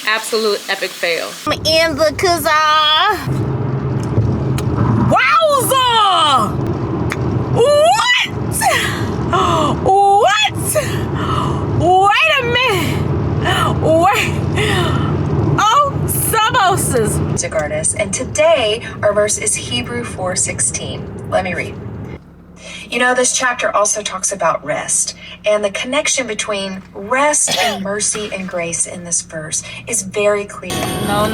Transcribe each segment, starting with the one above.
Absolute epic fail. I'm in the kazaa. Wowza! What? Wait a minute. Wait. Oh, samosas. Music artist, and today our verse is Hebrew 4:16. Let me read. You know, this chapter also talks about rest, and the connection between rest and mercy and grace in this verse is very clear. No.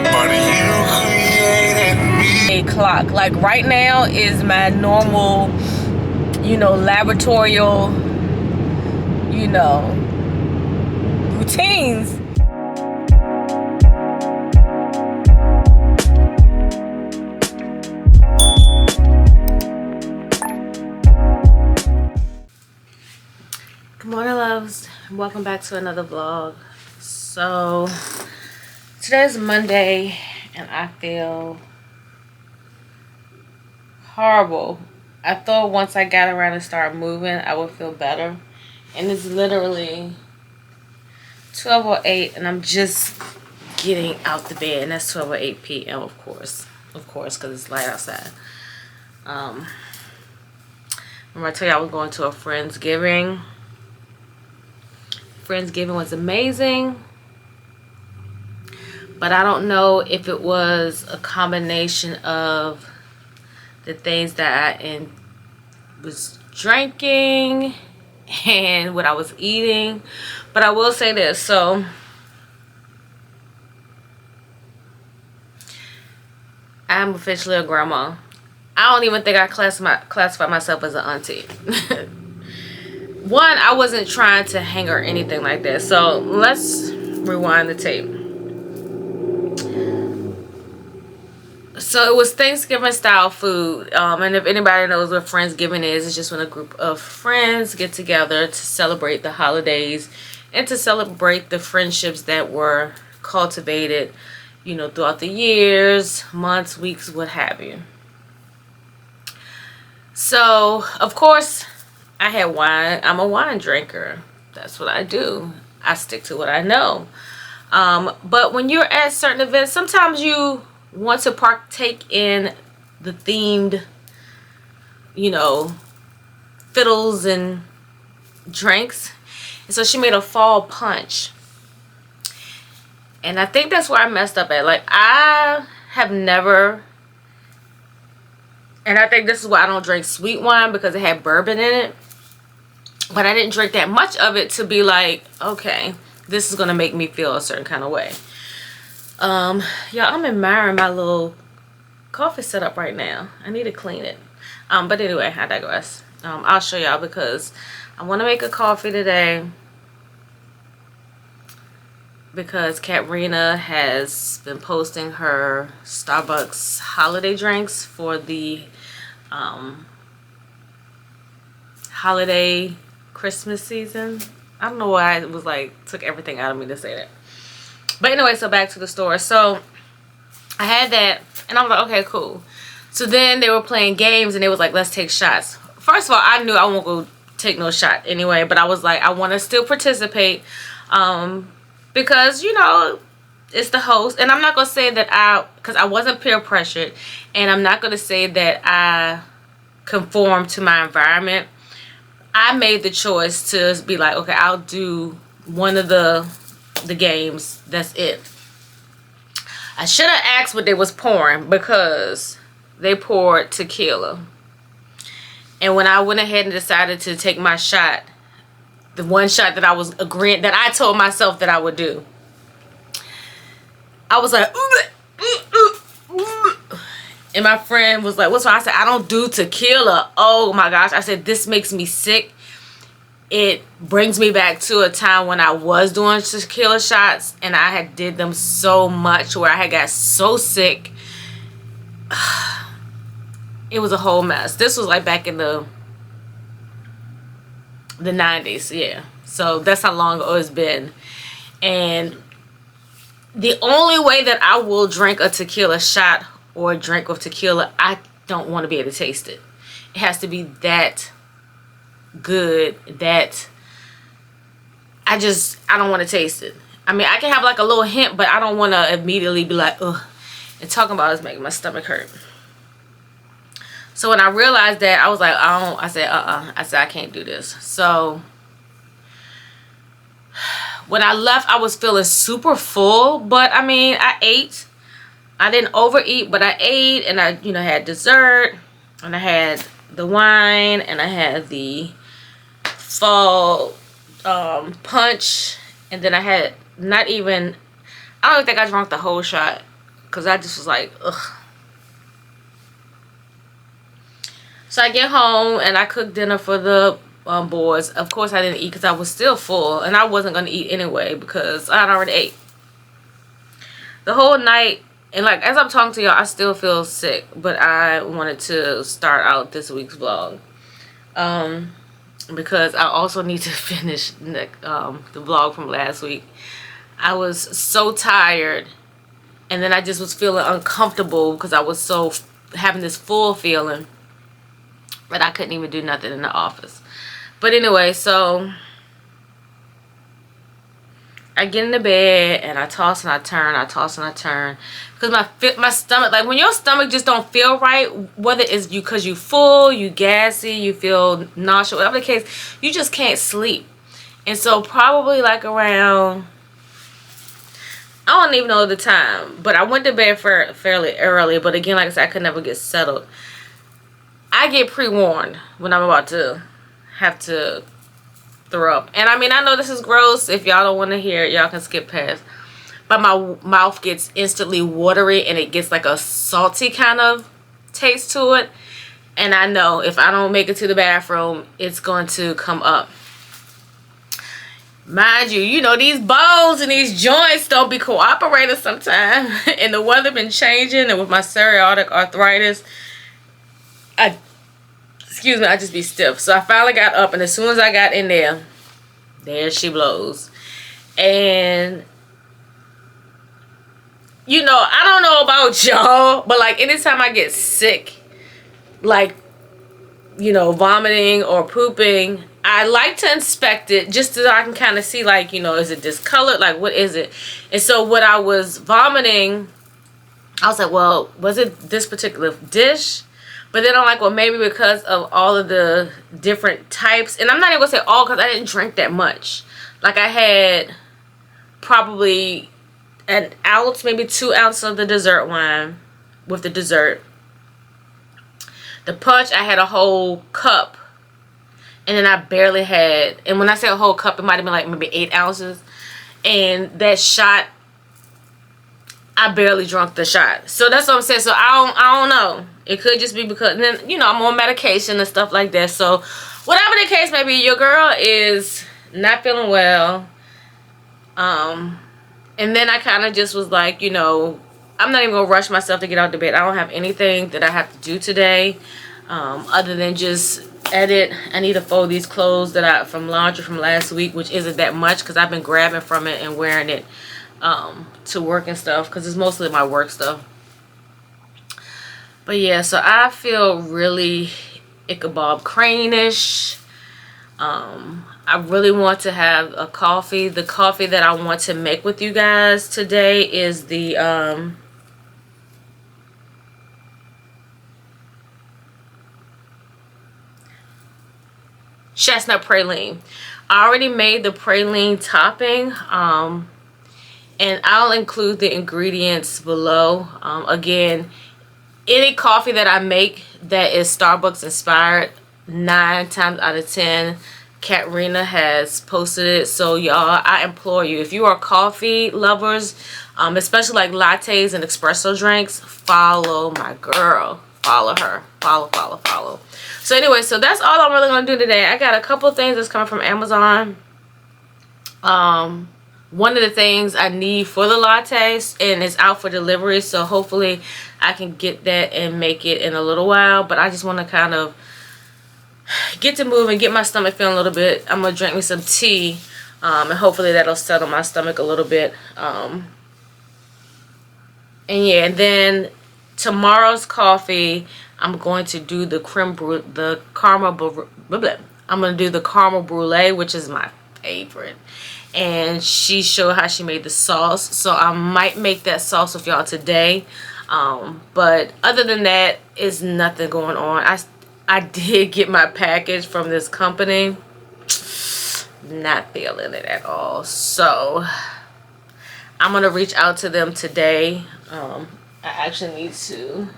But you created me. A clock. Like right now is my normal, laboratorial, routines. Good morning, loves. Welcome back to another vlog. So today's Monday and I feel horrible. I thought once I got around and started moving I would feel better, and it's literally 12:08 and I'm just getting out the bed, and that's 12:08 p.m. of course because it's light outside. Remember I told you I was going to a Friendsgiving. Friendsgiving was amazing, but I don't know if it was a combination of the things that I was drinking and what I was eating. But I will say this, so I'm officially a grandma. I don't even think I classify myself as an auntie. One, I wasn't trying to hang or anything like that. So let's rewind the tape. So it was Thanksgiving style food. And if anybody knows what Friendsgiving is, it's just when a group of friends get together to celebrate the holidays and to celebrate the friendships that were cultivated, throughout the years, months, weeks, what have you. So, of course, I had wine. I'm a wine drinker. That's what I do. I stick to what I know. But when you're at certain events, sometimes you want to partake in the themed, fiddles and drinks. And so she made a fall punch. And I think that's where I messed up at. Like, I have never... And I think this is why I don't drink sweet wine, because it had bourbon in it. But I didn't drink that much of it to be like, okay, this is going to make me feel a certain kind of way. Yeah, I'm admiring my little coffee setup right now. I need to clean it. But anyway, I digress. I'll show y'all because I want to make a coffee today. Because Katrina has been posting her Starbucks holiday drinks for the holiday Christmas season. I don't know why it was like took everything out of me to say that. But anyway, so back to the store. So I had that and I was like, okay, cool. So then they were playing games and they was like, let's take shots. First of all, I knew I won't go take no shot anyway, but I was like, I want to still participate. Because, it's the host. And I'm not going to say that because I wasn't peer pressured. And I'm not going to say that I conform to my environment. I made the choice to be like, okay, I'll do one of the games. That's it. I should have asked what they was pouring, because they poured tequila. And when I went ahead and decided to take my shot, the one shot that I was agreeing, that I told myself that I would do, I was like, and my friend was like, what's wrong? I said, I don't do tequila. Oh my gosh. I said, this makes me sick. It brings me back to a time when I was doing tequila shots, and I had did them so much where I had got so sick. It was a whole mess. This was like back in the 90s, yeah. So that's how long ago it's been. And the only way that I will drink a tequila shot or a drink of tequila, I don't want to be able to taste it. It has to be that good that I don't want to taste it. I mean, I can have like a little hint, but I don't want to immediately be like, ugh. And talking about it is making my stomach hurt. So when I realized that, I was like, I said, I said, I can't do this. So when I left, I was feeling super full. But I mean, I ate. I didn't overeat, but I ate. And I, had dessert. And I had the wine. And I had the fall punch. And then I had not even, I don't think I drank the whole shot. Because I just was like, ugh. So I get home and I cook dinner for the boys. Of course I didn't eat because I was still full. And I wasn't going to eat anyway because I had already ate. The whole night, and like as I'm talking to y'all, I still feel sick. But I wanted to start out this week's vlog. Because I also need to finish the vlog from last week. I was so tired. And then I just was feeling uncomfortable because I was so having this full feeling. But I couldn't even do nothing in the office. But anyway, so I get in the bed and I toss and I turn, because my stomach, like when your stomach just don't feel right, whether it's because you full, you gassy, you feel nauseous, whatever the case, you just can't sleep. And so probably like around, I don't even know the time, but I went to bed fairly early. But again, like I said, I could never get settled. I get pre-warned when I'm about to have to throw up. And I mean, I know this is gross. If y'all don't want to hear it, y'all can skip past. But my mouth gets instantly watery and it gets like a salty kind of taste to it. And I know if I don't make it to the bathroom, it's going to come up. Mind you, these bones and these joints don't be cooperating sometimes. And the weather been changing, and with my psoriatic arthritis, I just be stiff. So I finally got up, and as soon as I got in there she blows. And I don't know about y'all, but like anytime I get sick, like vomiting or pooping, I like to inspect it just so I can kind of see, like, is it discolored, like what is it? And so when I was vomiting, I was like, well, was it this particular dish? But then I'm like, well, maybe because of all of the different types. And I'm not even going to say all because I didn't drink that much. Like I had probably an ounce, maybe 2 ounces of the dessert wine with the dessert. The punch, I had a whole cup. And then I barely had, and when I say a whole cup, it might have been like maybe 8 ounces. And that shot, I barely drank the shot. So that's what I'm saying. So I don't know. It could just be because, and then, I'm on medication and stuff like that. So whatever the case may be, your girl is not feeling well. And then I kind of just was like, I'm not even going to rush myself to get out of bed. I don't have anything that I have to do today. Other than just edit. I need to fold these clothes that I from laundry from last week, which isn't that much because I've been grabbing from it and wearing it to work and stuff, because it's mostly my work stuff. But yeah, so I feel really Ichabod Crane-ish. I really want to have a coffee. The coffee that I want to make with you guys today is the Chestnut praline. I already made the praline topping, and I'll include the ingredients below. Again, any coffee that I make that is Starbucks inspired, 9 times out of 10, Katrina has posted it. So y'all, I implore you, if you are coffee lovers, especially like lattes and espresso drinks, follow my girl. Follow her. Follow. So anyway, so that's all I'm really going to do today. I got a couple of things that's coming from Amazon. One of the things I need for the lattes, and it's out for delivery, so hopefully I can get that and make it in a little while. But I just want to kind of get to move and get my stomach feeling a little bit. I'm going to drink me some tea, and hopefully that'll settle my stomach a little bit. And yeah, and then tomorrow's coffee, I'm going to do the caramel brulee, which is my favorite. and she showed how she made the sauce. So I might make that sauce with y'all today. But other than that, is nothing going on. I did get my package from this company. Not feeling it at all. So I'm gonna reach out to them today. I actually need to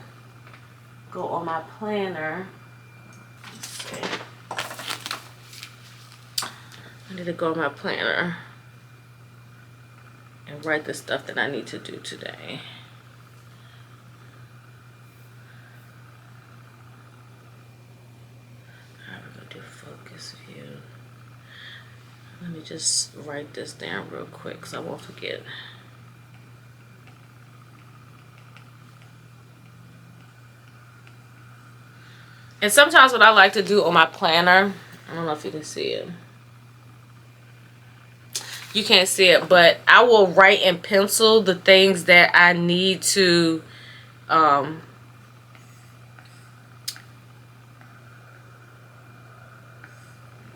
go on my planner. Let's see. I need to go on my planner and write the stuff that I need to do today. I'm gonna do focus view. Let me just write this down real quick so I won't forget. And sometimes what I like to do on my planner, I don't know if you can see it. You can't see it, but I will write in pencil the things that I need to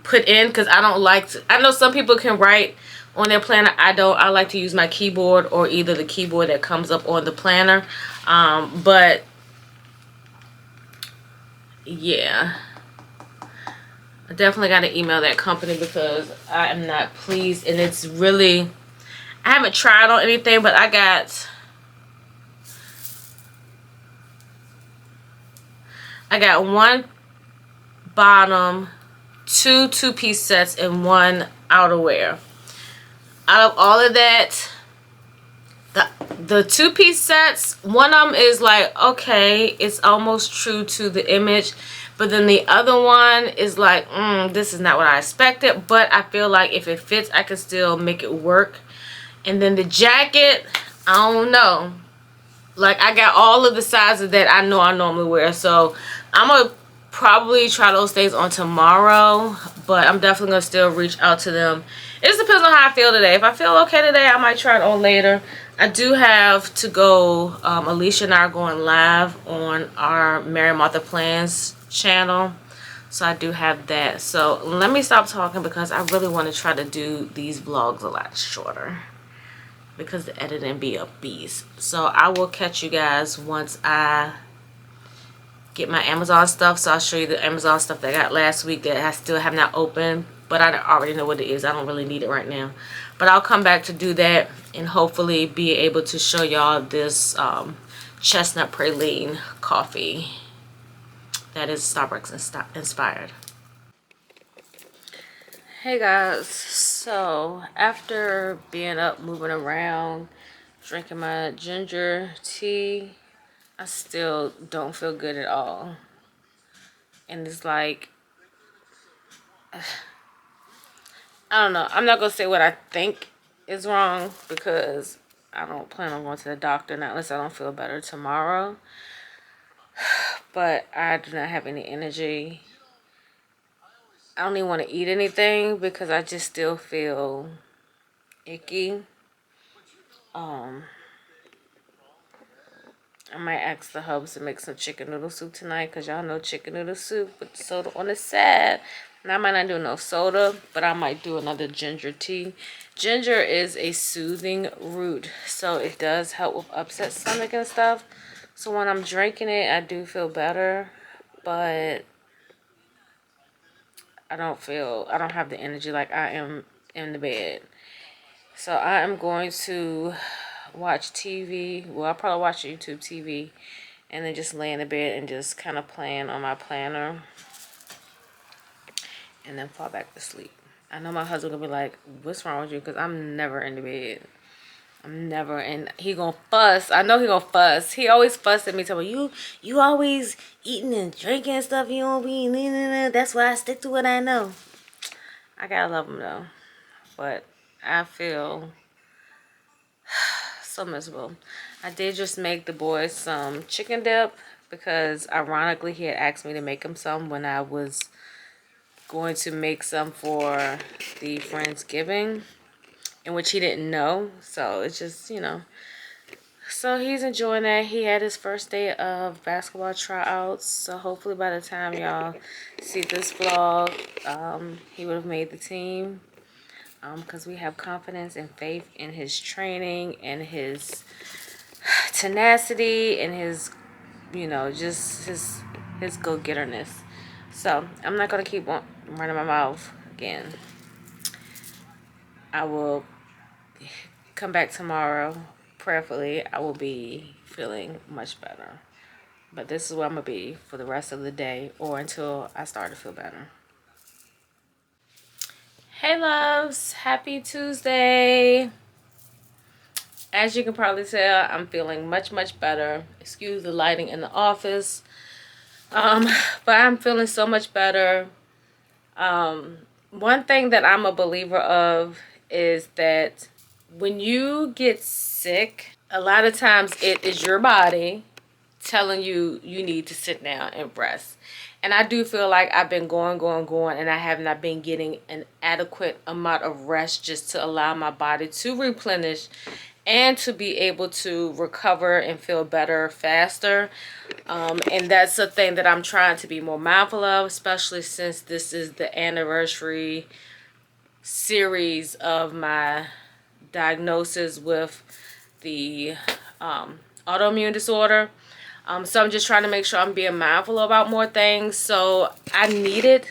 put in, because I don't like to, I know some people can write on their planner. I don't. I like to use my keyboard, or either the keyboard that comes up on the planner. But yeah, I definitely got to email that company because I am not pleased, and it's really, I haven't tried on anything, but I got one bottom, two-piece sets, and one outerwear. Out of all of that, the two-piece sets, one of them is like, okay, it's almost true to the image, but then the other one is like, this is not what I expected, but I feel like if it fits, I can still make it work. And then the jacket, I don't know. Like, I got all of the sizes that I know I normally wear, so I'm gonna probably try those things on tomorrow, but I'm definitely gonna still reach out to them. It just depends on how I feel today. If I feel okay today, I might try it on later. I do have to go, Alicia and I are going live on our Mary Martha Plans channel, so I do have that. So let me stop talking because I really want to try to do these vlogs a lot shorter, because the editing be a beast. So I will catch you guys once I get my Amazon stuff. So I'll show you the Amazon stuff that I got last week that I still have not opened, but I already know what it is. I don't really need it right now, but I'll come back to do that and hopefully be able to show y'all this Chestnut Praline coffee that is Starbucks inspired. Hey guys, so after being up, moving around, drinking my ginger tea, I still don't feel good at all. And it's like, I don't know. I'm not going to say what I think is wrong because I don't plan on going to the doctor, not unless I don't feel better tomorrow. But I do not have any energy. I don't even want to eat anything because I just still feel icky. I might ask the hubs to make some chicken noodle soup tonight, because y'all know chicken noodle soup with soda on the side. And I might not do no soda, but I might do another ginger tea. Ginger is a soothing root, so it does help with upset stomach and stuff. So when I'm drinking it, I do feel better, but I don't have the energy like I am in the bed. So I am going to watch TV. Well, I'll probably watch YouTube TV and then just lay in the bed and just kind of plan on my planner and then fall back to sleep. I know my husband will be like, what's wrong with you? Because I'm never in the bed. I'm never, and he gonna fuss. I know he gonna fuss. He always fuss at me, telling me, you always eating and drinking and stuff. You don't be, that's why I stick to what I know. I gotta love him though. But I feel so miserable. I did just make the boys some chicken dip because ironically he had asked me to make him some when I was going to make some for the Friendsgiving, in which he didn't know. So it's just, you know. So he's enjoying that. He had his first day of basketball tryouts. So hopefully by the time y'all see this vlog, he would have made the team. because we have confidence and faith in his training and his tenacity and his, you know, just his go-getterness. So I'm not gonna keep on running my mouth again. I will come back tomorrow. Prayerfully, I will be feeling much better. But this is where I'm gonna be for the rest of the day or until I start to feel better. Hey loves, happy Tuesday. As you can probably tell, I'm feeling much better. Excuse the lighting in the office. But I'm feeling so much better. One thing that I'm a believer of is that when you get sick, a lot of times it is your body telling you you need to sit down and rest. And I do feel like I've been going, and I have not been getting an adequate amount of rest just to allow my body to replenish and to be able to recover and feel better faster. And that's a thing that I'm trying to be more mindful of, especially since this is the anniversary series of my diagnosis with the autoimmune disorder. So I'm just trying to make sure I'm being mindful about more things. So I needed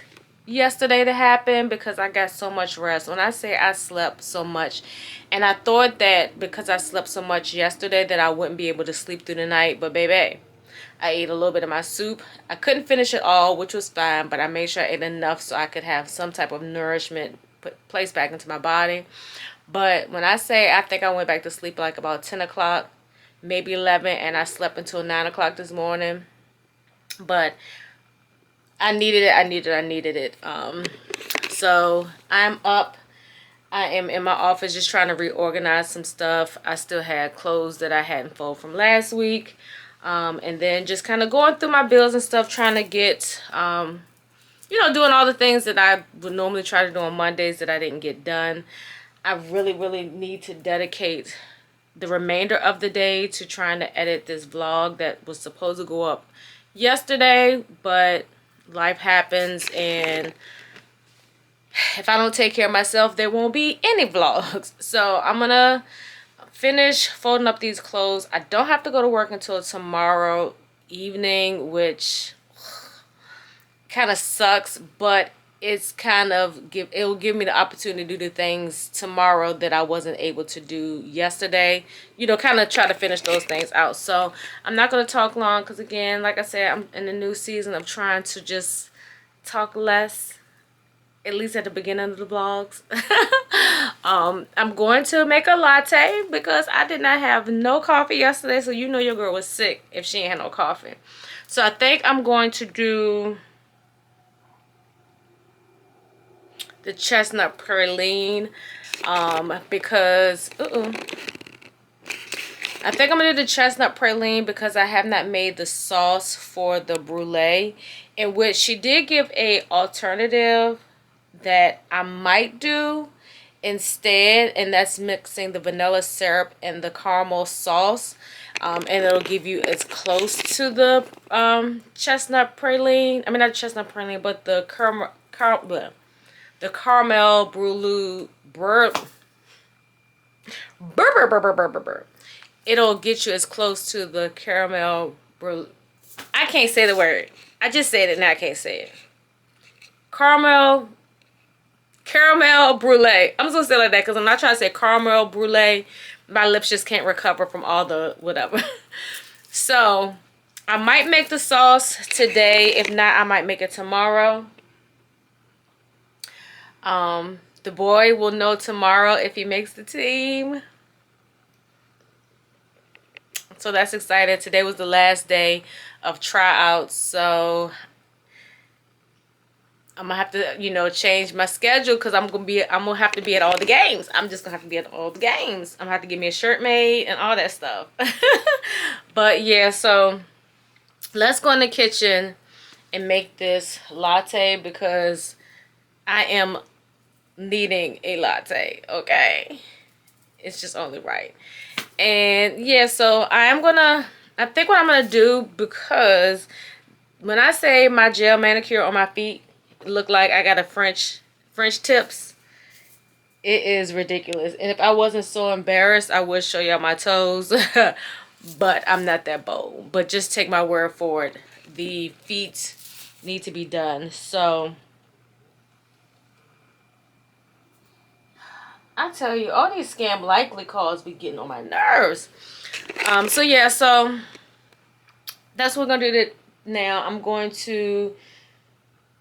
yesterday to happen because I got so much rest. When I say I slept so much, and I thought that because I slept so much yesterday that I wouldn't be able to sleep through the night. But baby, I ate a little bit of my soup. I couldn't finish it all, which was fine, but I made sure I ate enough so I could have some type of nourishment placed back into my body. But when I say I think I went back to sleep like about 10 o'clock, maybe 11, and I slept until 9 o'clock this morning. But I needed it. So I'm up. I am in my office just trying to reorganize some stuff. I still had clothes that I hadn't folded from last week. And then just kind of going through my bills and stuff, trying to get, you know, doing all the things that I would normally try to do on Mondays that I didn't get done. I really need to dedicate the remainder of the day to trying to edit this vlog that was supposed to go up yesterday, but life happens, and if I don't take care of myself, there won't be any vlogs. So I'm gonna finish folding up these clothes. I don't have to go to work until tomorrow evening, which kind of sucks, but it's kind of it'll give me the opportunity to do the things tomorrow that I wasn't able to do yesterday, you know, kind of try to finish those things out. So I'm not going to talk long because, again, like I said, I'm in the new season of trying to just talk less, at least at the beginning of the vlogs. I'm going to make a latte because I did not have no coffee yesterday, so you know your girl was sick if she ain't had no coffee. So I think I'm going to do the Chestnut PRALINE, because I think I'm gonna do the Chestnut PRALINE because I have not made the sauce for the brulee, in which she did give a alternative that I might do instead, and that's mixing the vanilla syrup and the caramel sauce, and it'll give you as close to the chestnut praline, I mean not chestnut praline, but the caramel brulee it'll get you as close to the caramel brulee. I can't say the word. I just said it and I can't say it. Caramel brulee. I'm just gonna say it like that because I'm not trying to say caramel brulee. My lips just can't recover from all the whatever. So I might make the sauce today. If not, I might make it tomorrow. The boy will know tomorrow if he makes the team. So that's exciting. Today was the last day of tryouts, so I'm gonna have to, you know, change my schedule because I'm gonna have to be at all the games. I'm just gonna have to be at all the games. I'm gonna have to get me a shirt made and all that stuff. But yeah, so let's go in the kitchen and make this latte because I am needing a latte, okay? It's just only right. And yeah, so I think what I'm gonna do, because when I say my gel manicure on my feet look like I got a French tips, It is ridiculous. And if I wasn't so embarrassed, I would show y'all my toes. But I'm not that bold. But just take my word for it. The feet need to be done. So I tell you, all these scam likely calls be getting on my nerves. So yeah, so that's what we're gonna do now. I'm going to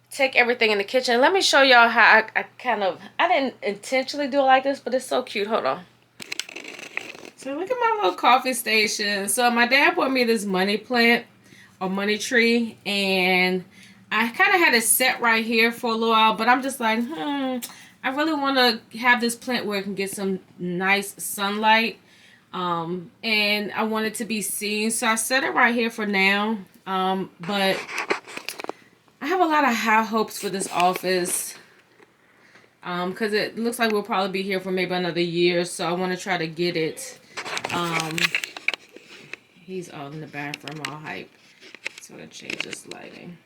take everything in the kitchen. Let me show y'all how I didn't intentionally do it like this, but it's so cute. Hold on. So look at my little coffee station. So my dad bought me this money plant or money tree, and I kind of had it set right here for a little while, but I'm just like, I really want to have this plant where it can get some nice sunlight. And I want it to be seen, so I set it right here for now. But I have a lot of high hopes for this office, because it looks like we'll probably be here for maybe another year, so I want to try to get it. He's all in the bathroom all hype, so I'm gonna change this lighting.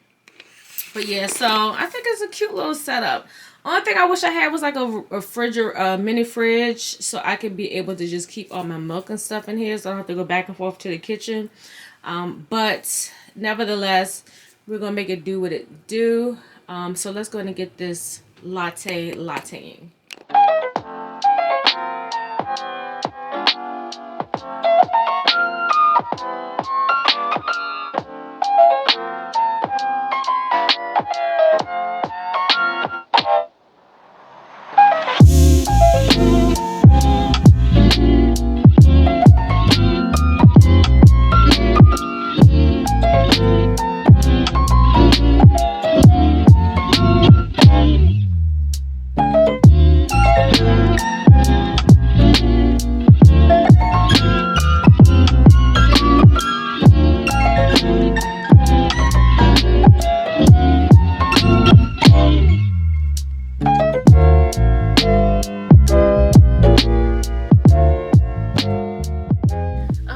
But yeah, so I think it's a cute little setup. Only thing I wish I had was like a mini fridge, so I could be able to just keep all my milk and stuff in here, so I don't have to go back and forth to the kitchen. But nevertheless, we're gonna make it do what it do. So let's go ahead and get this latteing.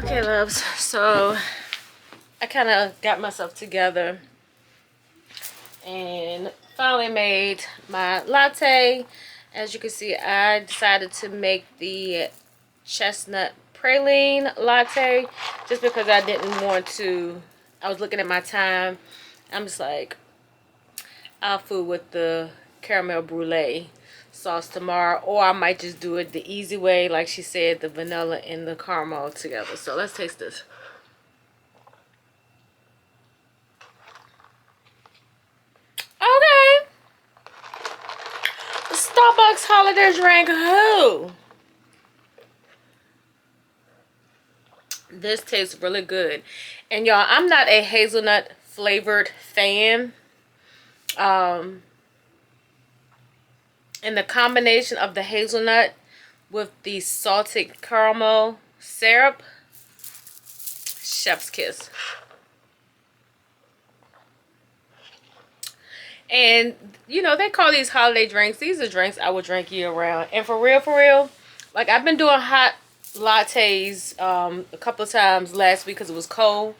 Okay, loves, so I kind of got myself together and finally made my latte. As you can see, I decided to make the chestnut praline latte just because I didn't want to. I was looking at my time. I'm just like, I'll fool with the caramel brulee sauce tomorrow, or I might just do it the easy way, like she said, the vanilla and the caramel together. So let's taste this. Okay, the Starbucks holiday drink. Who? This tastes really good. And y'all, I'm not a hazelnut flavored fan. And the combination of the hazelnut with the salted caramel syrup, chef's kiss. And you know, they call these holiday drinks. These are drinks I would drink year round. And for real, like I've been doing hot lattes a couple of times last week because it was cold.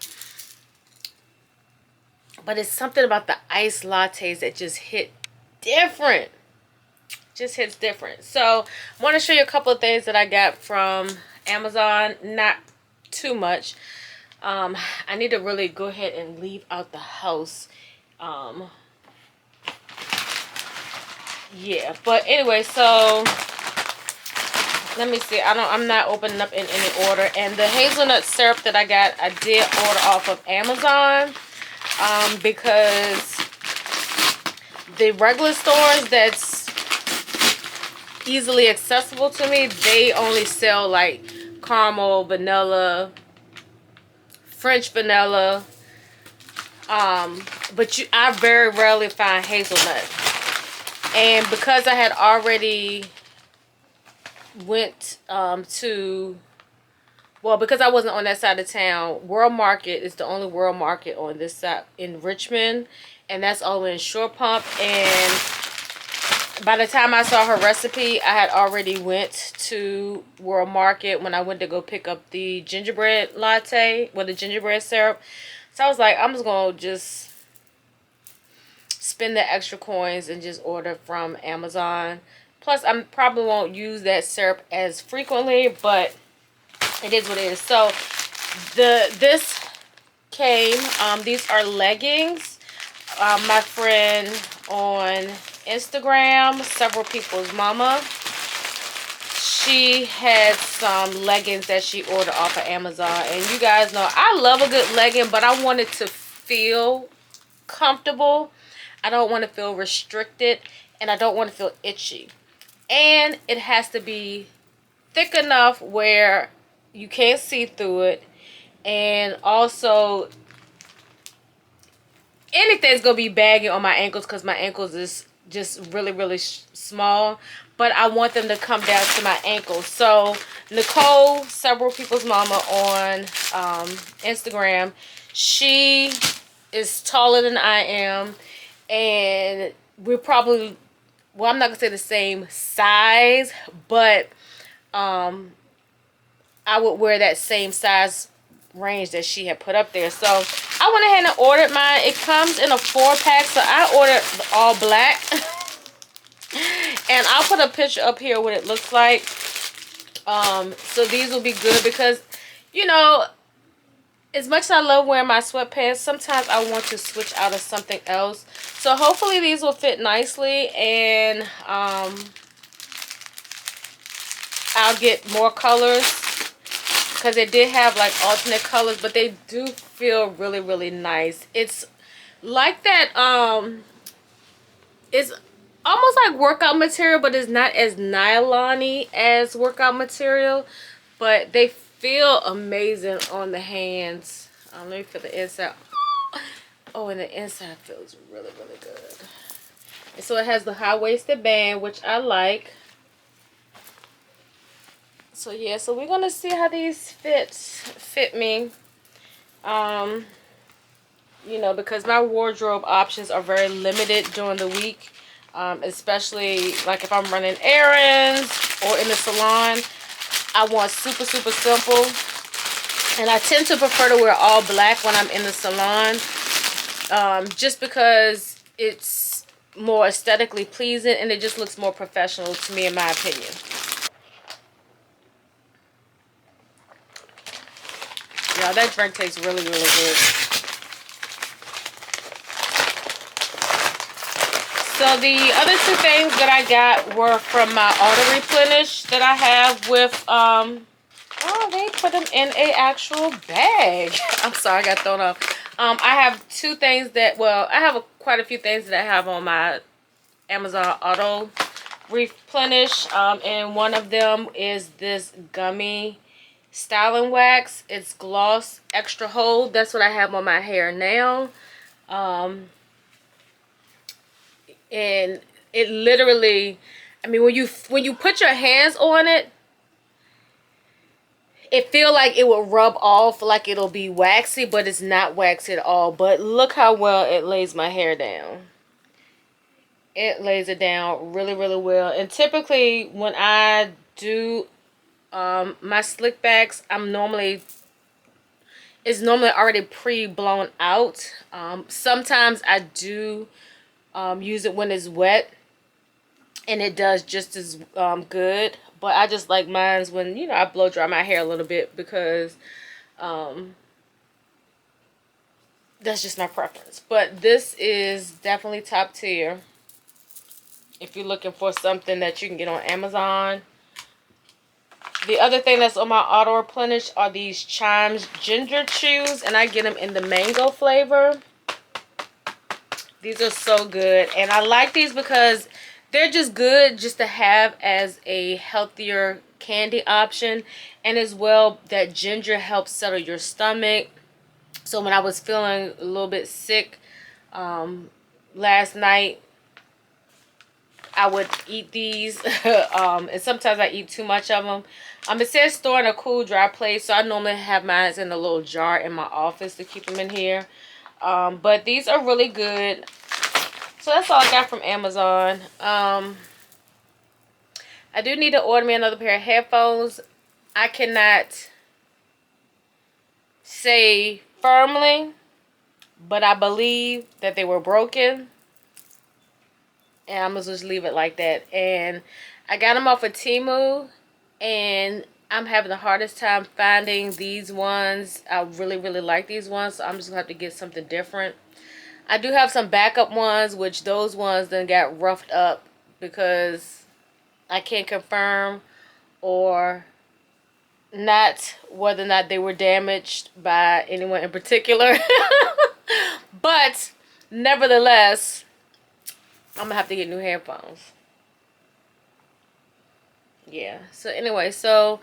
But it's something about the iced lattes that just hit different. Just hits different. So I want to show you a couple of things that I got from Amazon. Not too much. I need to really go ahead and leave out the house. Yeah, but anyway, so let me see. I'm not opening up in any order. And the hazelnut syrup that I got, I did order off of Amazon, because the regular stores that's easily accessible to me, they only sell like caramel, vanilla, French vanilla, but I very rarely find hazelnut. And because I had already went to, well, because I wasn't on that side of town, World Market is the only World Market on this side in Richmond, and that's all in Shore Pump. And by the time I saw her recipe, I had already went to World Market when I went to go pick up the gingerbread latte with the gingerbread syrup. So I was like, I'm just going to just spend the extra coins and just order from Amazon. Plus, I probably won't use that syrup as frequently, but it is what it is. So this came, these are leggings. My friend on Instagram, several people's mama, she had some leggings that she ordered off of Amazon. And you guys know I love a good legging, but I want it to feel comfortable. I don't want to feel restricted, and I don't want to feel itchy. And it has to be thick enough where you can't see through it. And also, anything's gonna be baggy on my ankles because my ankles is just really small, but I want them to come down to my ankles. So Nicole, several people's mama on Instagram, she is taller than I am, and we're probably, well, I'm not gonna say the same size, but I would wear that same size range that she had put up there. So I went ahead and ordered mine. It comes in a 4-pack, so I ordered all black. And I'll put a picture up here what it looks like. So these will be good because, you know, as much as I love wearing my sweatpants, sometimes I want to switch out of something else. So hopefully these will fit nicely, and I'll get more colors because they did have like alternate colors, but they do feel really nice. It's like that, it's almost like workout material, but it's not as nylon-y as workout material, but they feel amazing on the hands. Let me feel the inside. Oh, and the inside feels really good. And so it has the high-waisted band, which I like. So yeah, so we're gonna see how these fit me. You know, because my wardrobe options are very limited during the week, especially like if I'm running errands or in the salon. I want super simple, and I tend to prefer to wear all black when I'm in the salon, just because it's more aesthetically pleasing and it just looks more professional to me, in my opinion. Yeah, that drink tastes really good. So the other two things that I got were from my auto replenish that I have with, oh, they put them in a actual bag. I'm sorry, I got thrown off. I have two things that, well, I have quite a few things that I have on my Amazon auto replenish. And one of them is this gummy styling wax. It's gloss extra hold. That's what I have on my hair now. And it literally, I mean, when you put your hands on it, it feel like it will rub off, like it'll be waxy, but it's not waxy at all. But look how well it lays my hair down. It lays it down really well. And typically when I do my slick backs, it's normally already pre-blown out. Sometimes I do use it when it's wet, and it does just as good. But I just like mine's when, you know, I blow dry my hair a little bit, because that's just my preference. But this is definitely top tier if you're looking for something that you can get on Amazon. The other thing that's on my auto replenish are these Chimes ginger chews, and I get them in the mango flavor. These are so good, and I like these because they're just good just to have as a healthier candy option. And as well, that ginger helps settle your stomach. So when I was feeling a little bit sick last night, I would eat these. And sometimes I eat too much of them. It says store in a cool, dry place, so I normally have mine in a little jar in my office to keep them in here. But these are really good. So that's all I got from Amazon. I do need to order me another pair of headphones. I cannot say firmly, but I believe that they were broken. And I'm going to just leave it like that. And I got them off of Temu, and I'm having the hardest time finding these ones. I really, really like these ones, so I'm just gonna have to get something different. I do have some backup ones, which those ones then got roughed up because I can't confirm or not whether or not they were damaged by anyone in particular. But nevertheless, I'm gonna have to get new headphones. Yeah, so anyway, so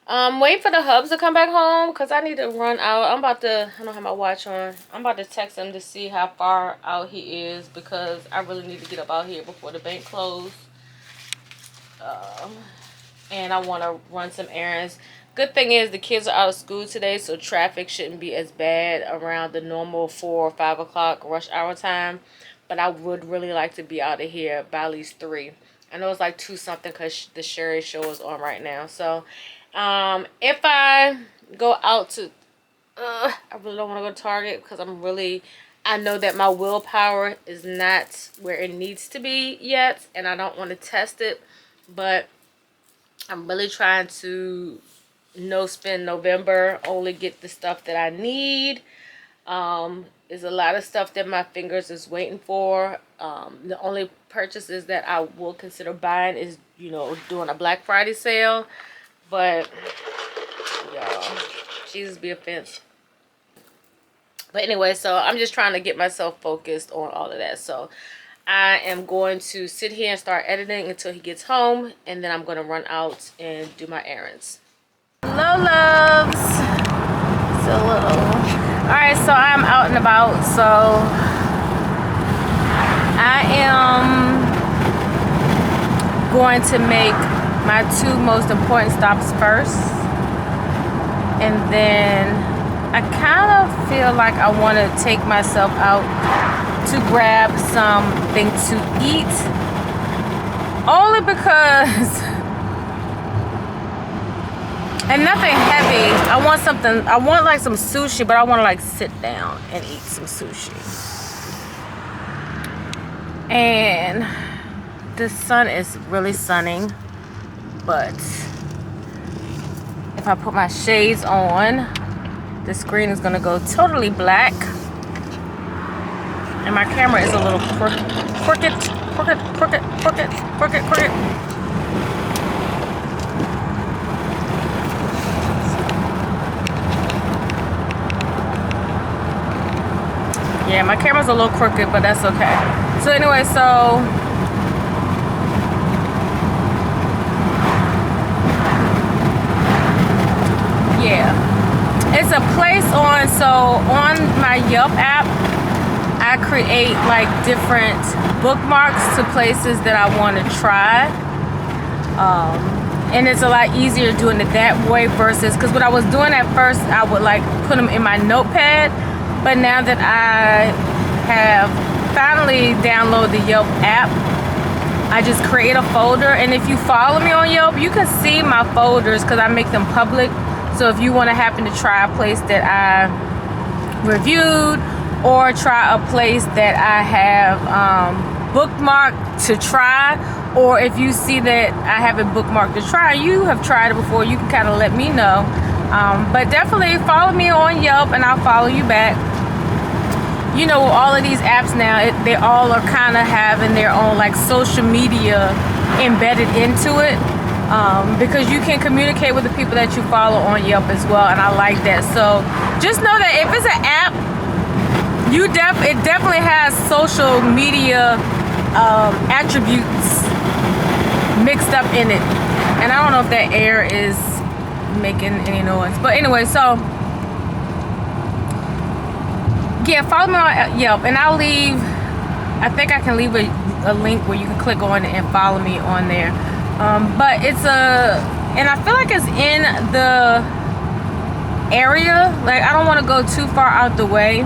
waiting for the hubs to come back home because I need to run out. I don't have my watch on. I'm about to text him to see how far out he is because I really need to get up out here before the bank closes. And I want to run some errands. Good thing is the kids are out of school today, so traffic shouldn't be as bad around the normal 4 or 5 o'clock rush hour time. But I would really like to be out of here by at least 3. I know it's like 2 something because the Sherry show is on right now. So if I go out to, I really don't want to go to Target because I know that my willpower is not where it needs to be yet. And I don't want to test it. But I'm really trying to no spend November, only get the stuff that I need. There's a lot of stuff that my fingers is waiting for. The only purchases that I will consider buying is, you know, doing a Black Friday sale. But, y'all, Jesus be offense. But anyway, so I'm just trying to get myself focused on all of that. So I am going to sit here and start editing until he gets home. And then I'm going to run out and do my errands. Hello, loves. It's a little... Alright, so I'm out and about, so I am going to make my 2 most important stops first, and then I kind of feel like I want to take myself out to grab something to eat, only because... And nothing heavy. I want like some sushi, but I want to like sit down and eat some sushi. And the sun is really sunning, but if I put my shades on, the screen is gonna go totally black. And my camera is a little crooked. Yeah, my camera's a little crooked, but that's okay. So anyway, so yeah, it's a place on my Yelp app, I create like different bookmarks to places that I want to try. And it's a lot easier doing it that way versus, because what I was doing at first, I would like put them in my notepad. But now that I have finally downloaded the Yelp app, I just create a folder. And if you follow me on Yelp, you can see my folders because I make them public. So if you want to happen to try a place that I reviewed or try a place that I have bookmarked to try, or if you see that I have it bookmarked to try, you have tried it before, you can kind of let me know. But definitely follow me on Yelp and I'll follow you back. You know, all of these apps now, they all are kind of having their own like social media embedded into it, because you can communicate with the people that you follow on Yelp as well, and I like that. So just know that if it's an app, it definitely has social media attributes mixed up in it. And I don't know if that air is making any noise, but anyway, so yeah, follow me on Yelp, and I'll leave, I think I can leave a link where you can click on it and follow me on there. But it's and I feel like it's in the area, like I don't want to go too far out the way,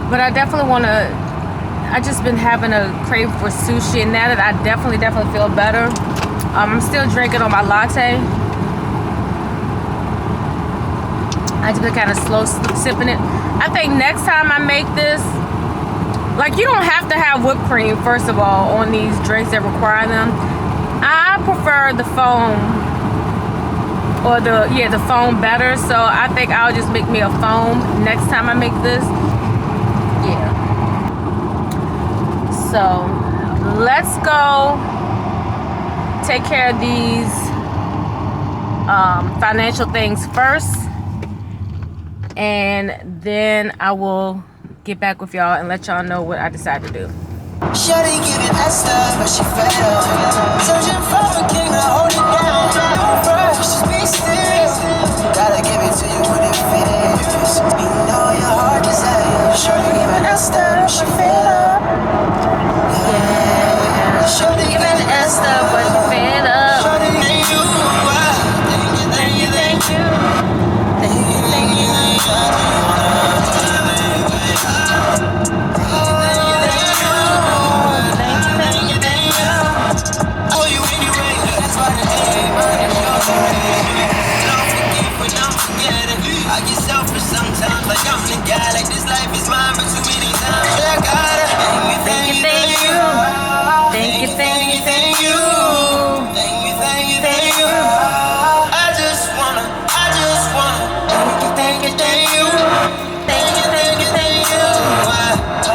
but I definitely want to, I just been having a crave for sushi, and now that I definitely feel better, I'm still drinking on my latte. I just been kind of slow sipping it. I think next time I make this, Like, you don't have to have whipped cream, first of all, on these drinks that require them. I prefer the foam, or the foam better. So I think I'll just make me a foam next time I make this. Yeah. So let's go take care of these financial things first, and then I will get back with y'all and let y'all know what I decide to do. Shawty giving that stuff, but she fell. Searching for a king to hold it down. Don't rush, just be still. Gotta give it to you when it feels. You know your heart desires. Shawty giving that stuff, but she fell. Yeah. Shawty giving that stuff, but she fell up. Shawty, thank you. Thank you, thank you. Thank you, thank you. I get selfish sometimes, like I'm the guy, like this life is mine, but too many times I gotta thank you, thank you, thank you, thank you, thank you, thank you, thank you, thank you. I just wanna thank you, thank you, thank you, thank you, thank you, thank you, thank you, thank you.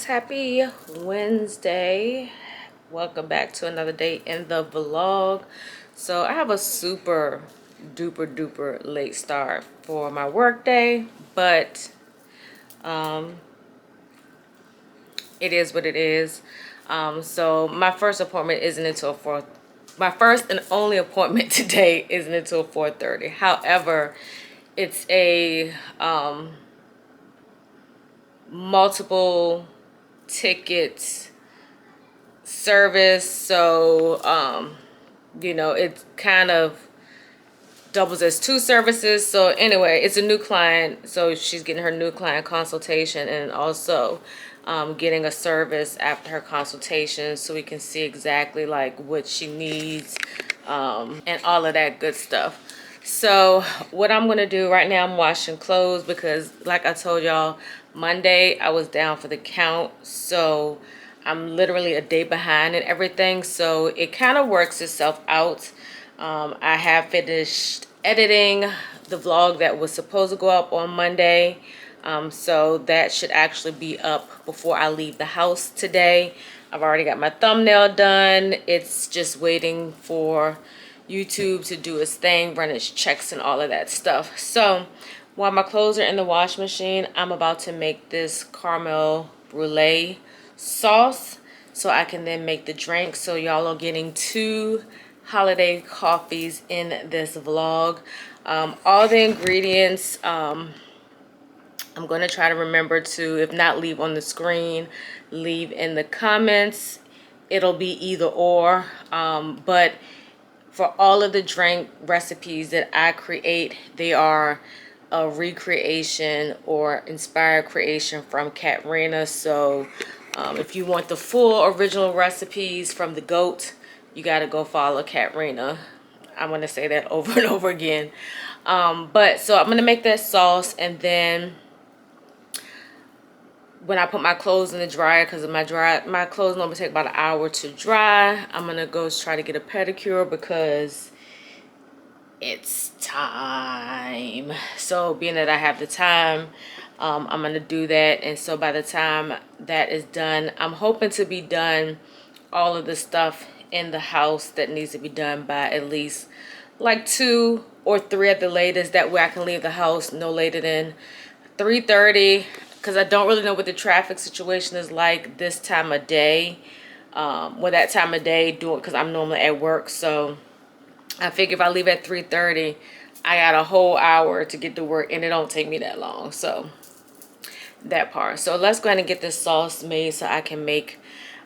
Happy Wednesday. Welcome back to another day in the vlog. So I have a super duper late start for my work day, but it is what it is. So my first appointment isn't until 4. My first and only appointment today isn't until 4:30. However, it's a multiple tickets service, so you know, it kind of doubles as 2 services. So anyway, it's a new client, so she's getting her new client consultation, and also getting a service after her consultation, so we can see exactly like what she needs, and all of that good stuff. So what I'm gonna do right now, I'm washing clothes, because like I told y'all, Monday I was down for the count, so I'm literally a day behind and everything. So it kind of works itself out. I have finished editing the vlog that was supposed to go up on Monday, so that should actually be up before I leave the house today. I've already got my thumbnail done. It's just waiting for YouTube to do its thing, run its checks and all of that stuff. So while my clothes are in the wash machine, I'm about to make this caramel brulee sauce so I can then make the drink. So y'all are getting 2 holiday coffees in this vlog. All the ingredients, I'm going to try to remember to, if not leave on the screen, leave in the comments. It'll be either or, but for all of the drink recipes that I create, they are a recreation or inspired creation from Katrina. So if you want the full original recipes from the goat, you got to go follow Katrina. I'm going to say that over and over again. But so I'm going to make that sauce, and then when I put my clothes in the dryer, because my clothes normally take about an hour to dry, I'm going to go try to get a pedicure because it's time. So being that I have the time, I'm going to do that. And so by the time that is done, I'm hoping to be done all of the stuff in the house that needs to be done by at least like 2 or 3 at the latest. That way I can leave the house no later than 3:30, because I don't really know what the traffic situation is like this time of day. That time of day, because I'm normally at work. So I figure if I leave at 3:30, I got a whole hour to get to work, and it don't take me that long. So that part. So let's go ahead and get this sauce made so I can make,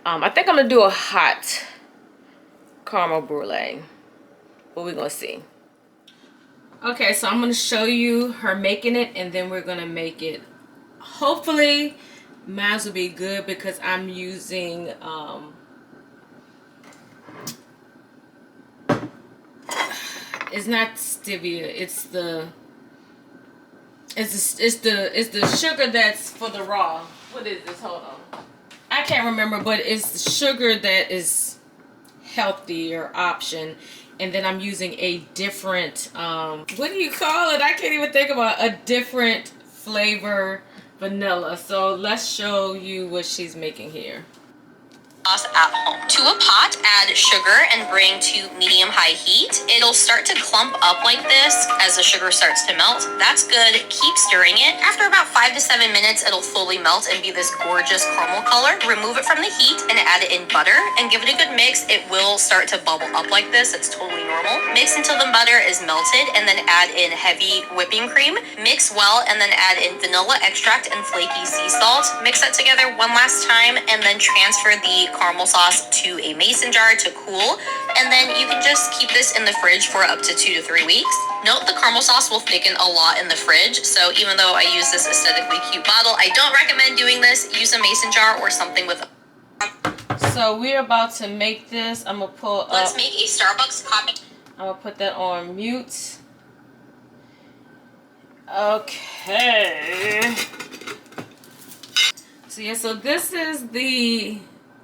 I think I'm going to do a hot caramel brulee, but we're going to see. Okay, so I'm going to show you her making it, and then we're going to make it. Hopefully mine will be good because I'm using it's not stevia, it's the sugar that's for the raw. What is this? Hold on, I can't remember, but it's the sugar that is healthier option. And then I'm using a different what do you call it? I can't even think about a different flavor vanilla. So let's show you what she's making here. Sauce at home. To a pot, add sugar and bring to medium-high heat. It'll start to clump up like this as the sugar starts to melt. That's good. Keep stirring it. After about 5 to 7 minutes, it'll fully melt and be this gorgeous caramel color. Remove it from the heat and add it in butter and give it a good mix. It will start to bubble up like this. It's totally normal. Mix until the butter is melted and then add in heavy whipping cream. Mix well and then add in vanilla extract and flaky sea salt. Mix that together one last time and then transfer the caramel sauce to a mason jar to cool, and then you can just keep this in the fridge for up to 2 to 3 weeks. Note the caramel sauce will thicken a lot in the fridge, so even though I use this aesthetically cute bottle, I don't recommend doing this. Use a mason jar or something with So we're about to make this. I'm gonna pull up. Let's make a Starbucks copy. I'm gonna put that on mute. Okay. So yeah, so this is the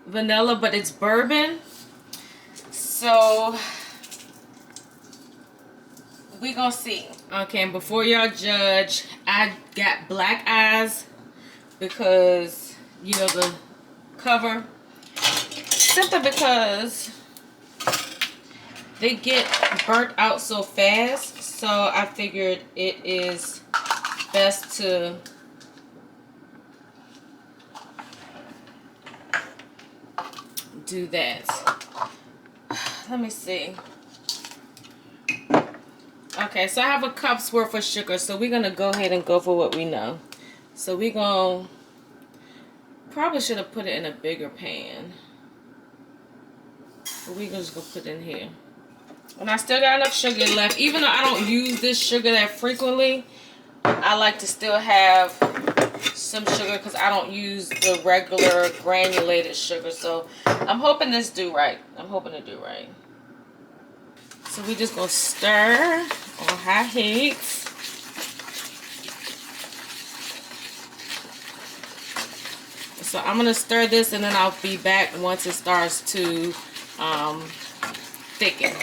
vanilla, but it's bourbon. So we gonna see. Okay, and before y'all judge, I got black eyes because, you know, the cover, simply because they get burnt out so fast. So I figured it is best to do that. Let me see. Okay, so I have a cup's worth of sugar, so we're gonna go ahead and go for what we know. So we gonna probably should have put it in a bigger pan, but we just gonna put it in here. And I still got enough sugar left, even though I don't use this sugar that frequently. I like to still have some sugar because I don't use the regular granulated sugar. So I'm hoping this do right. I'm hoping to do right. So we just gonna stir on high heat. So I'm gonna stir this and then I'll be back once it starts to thicken.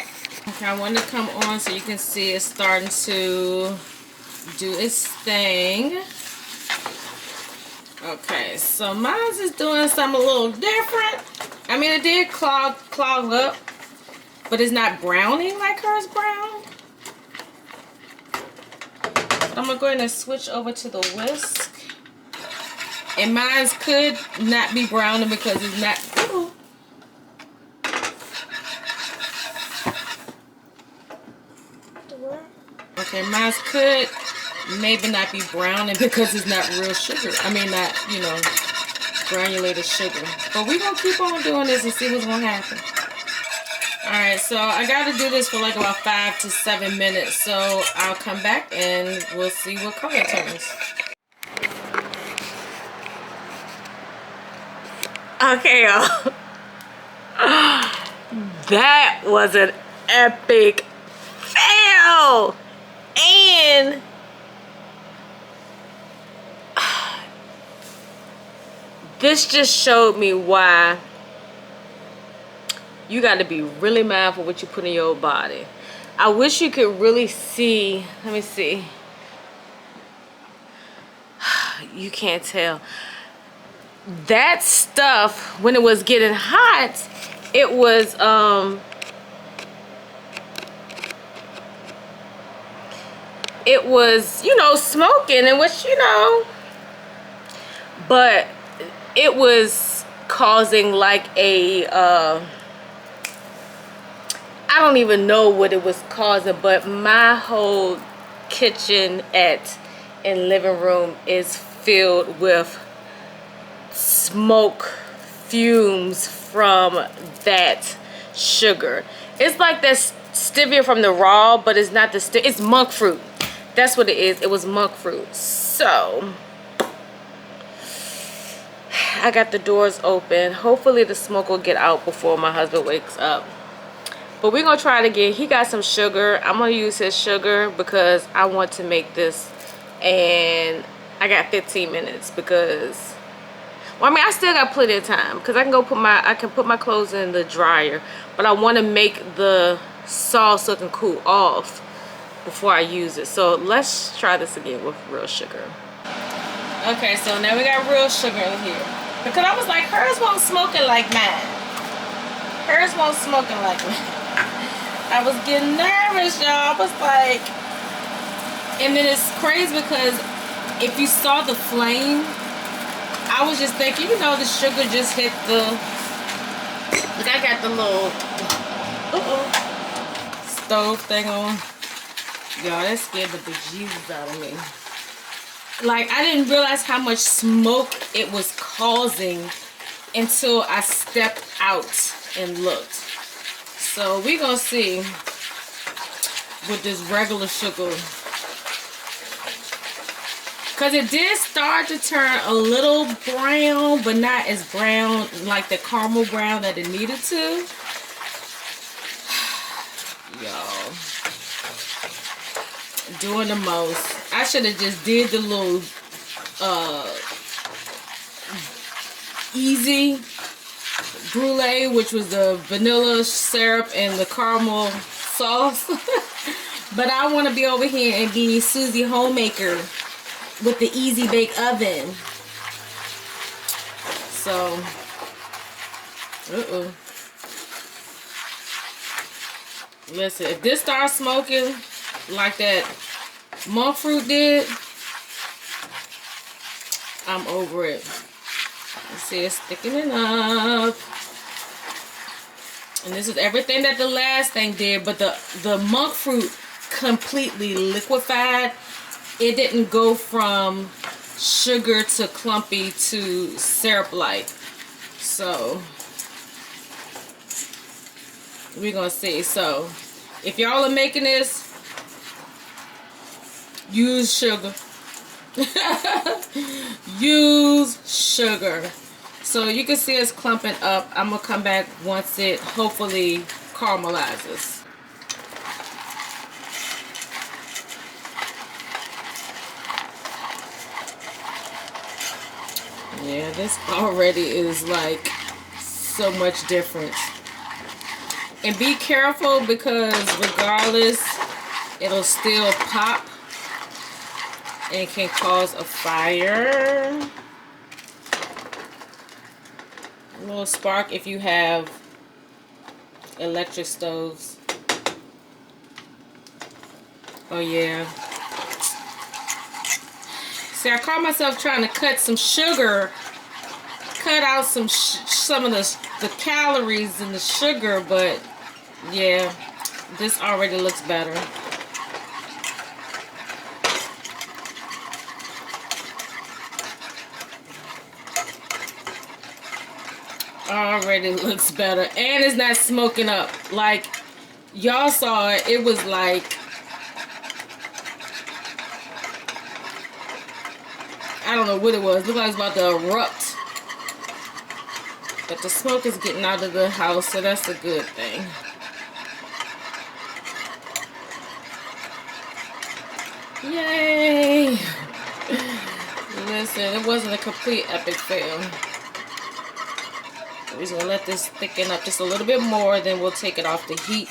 Okay, I want to come on so you can see it's starting to do its thing. Okay, so mine is doing something a little different. I mean, it did clog up, but it's not browning like hers brown. I'm gonna go ahead and switch over to the whisk. And mine could not be browning because it's not. Ooh. Okay, mine could maybe not be browning because it's not real sugar. I mean, not, you know, granulated sugar. But we're going to keep on doing this and see what's going to happen. Alright, so I gotta do this for like about 5 to 7 minutes. So I'll come back and we'll see what color it turns. Okay, y'all. That was an epic fail. And this just showed me why you got to be really mindful what you put in your body. I wish you could really see. Let me see. You can't tell. That stuff, when it was getting hot, it was you know, smoking, and which, you know, but it was causing like a I don't even know what it was causing, but my whole kitchen and living room is filled with smoke fumes from that sugar. It's like that stevia from the raw, but it's not the it's monk fruit. That's what it is. It was monk fruit. So I got the doors open. Hopefully the smoke will get out before my husband wakes up. But we're gonna try it again. He got some sugar. I'm gonna use his sugar because I want to make this, and I got 15 minutes because, well, I mean, I still got plenty of time because I can put my clothes in the dryer, but I want to make the sauce so it can cool off before I use it. So let's try this again with real sugar. Okay, so now we got real sugar in here because I was like, hers won't smoking like mine. Hers won't smoking like mine. I was getting nervous, y'all. I was like, and then it's crazy because if you saw the flame, I was just thinking, you know, the sugar just hit the, like I got the little stove thing on. Y'all, that scared the bejesus out of me. Like, I didn't realize how much smoke it was causing until I stepped out and looked. So we're gonna see with this regular sugar, because it did start to turn a little brown, but not as brown like the caramel brown that it needed to. Y'all, doing the most. I should have just did the little easy brulee, which was the vanilla syrup and the caramel sauce. But I want to be over here and be Susie Homemaker with the easy bake oven. So listen, if this starts smoking like that monk fruit did, I'm over it. You see, it's thickening up. And this is everything that the last thing did, but the monk fruit completely liquefied. It didn't go from sugar to clumpy to syrup-like. So we're gonna see. So if y'all are making this, use sugar. Use sugar. So you can see it's clumping up. I'm gonna come back once it hopefully caramelizes. Yeah, this already is like so much different. And be careful because regardless, it'll still pop and can cause a fire. A little spark if you have electric stoves. Oh yeah. See, I caught myself trying to cut some sugar, cut out some of the calories in the sugar, but yeah, this already looks better. Already looks better, and it's not smoking up. Like y'all saw it, it was like, I don't know what it was. Looked like it's about to erupt. But the smoke is getting out of the house, so that's a good thing. Yay! Listen, it wasn't a complete epic fail. We're just gonna let this thicken up just a little bit more, then we'll take it off the heat.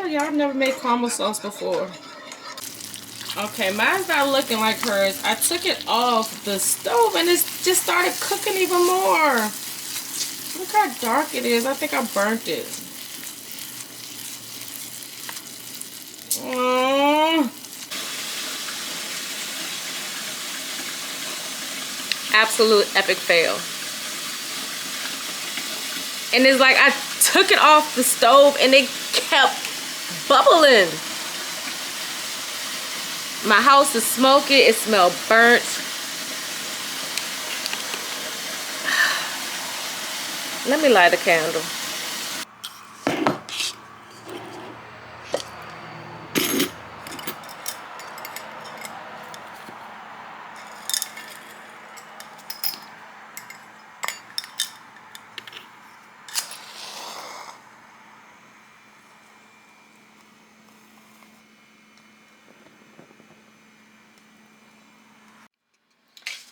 Yeah, I've never made caramel sauce before. Okay, mine's not looking like hers. I took it off the stove and it just started cooking even more. Look how dark it is. I think I burnt it. Absolute epic fail. And it's like I took it off the stove and it kept bubbling. My house is smoky. It smelled burnt. Let me light a candle.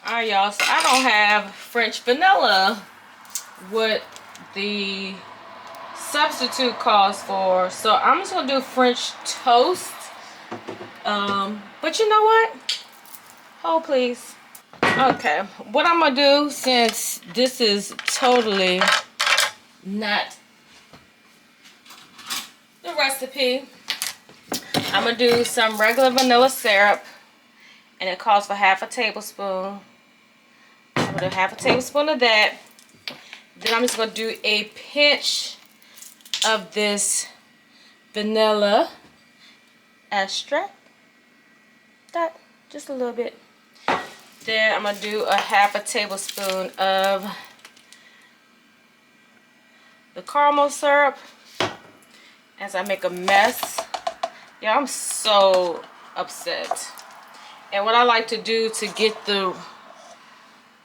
Alright, y'all, so I don't have French vanilla, what the substitute calls for, so I'm just gonna do French toast. But you know what? Hold please. Okay, what I'm gonna do, since this is totally not the recipe, I'm gonna do some regular vanilla syrup, and it calls for half a tablespoon. I'm gonna do half a tablespoon of that. Then I'm just gonna do a pinch of this vanilla extract. That, just a little bit. Then I'm gonna do a half a tablespoon of the caramel syrup as I make a mess. Yeah, I'm so upset. And what I like to do to get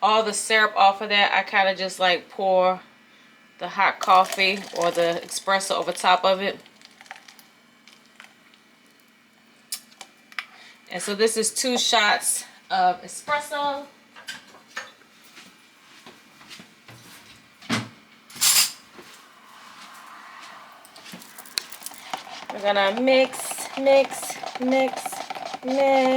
all the syrup off of that, I kind of just like pour the hot coffee or the espresso over top of it. And so this is 2 shots of espresso. We're gonna mix, mix, mix, mix.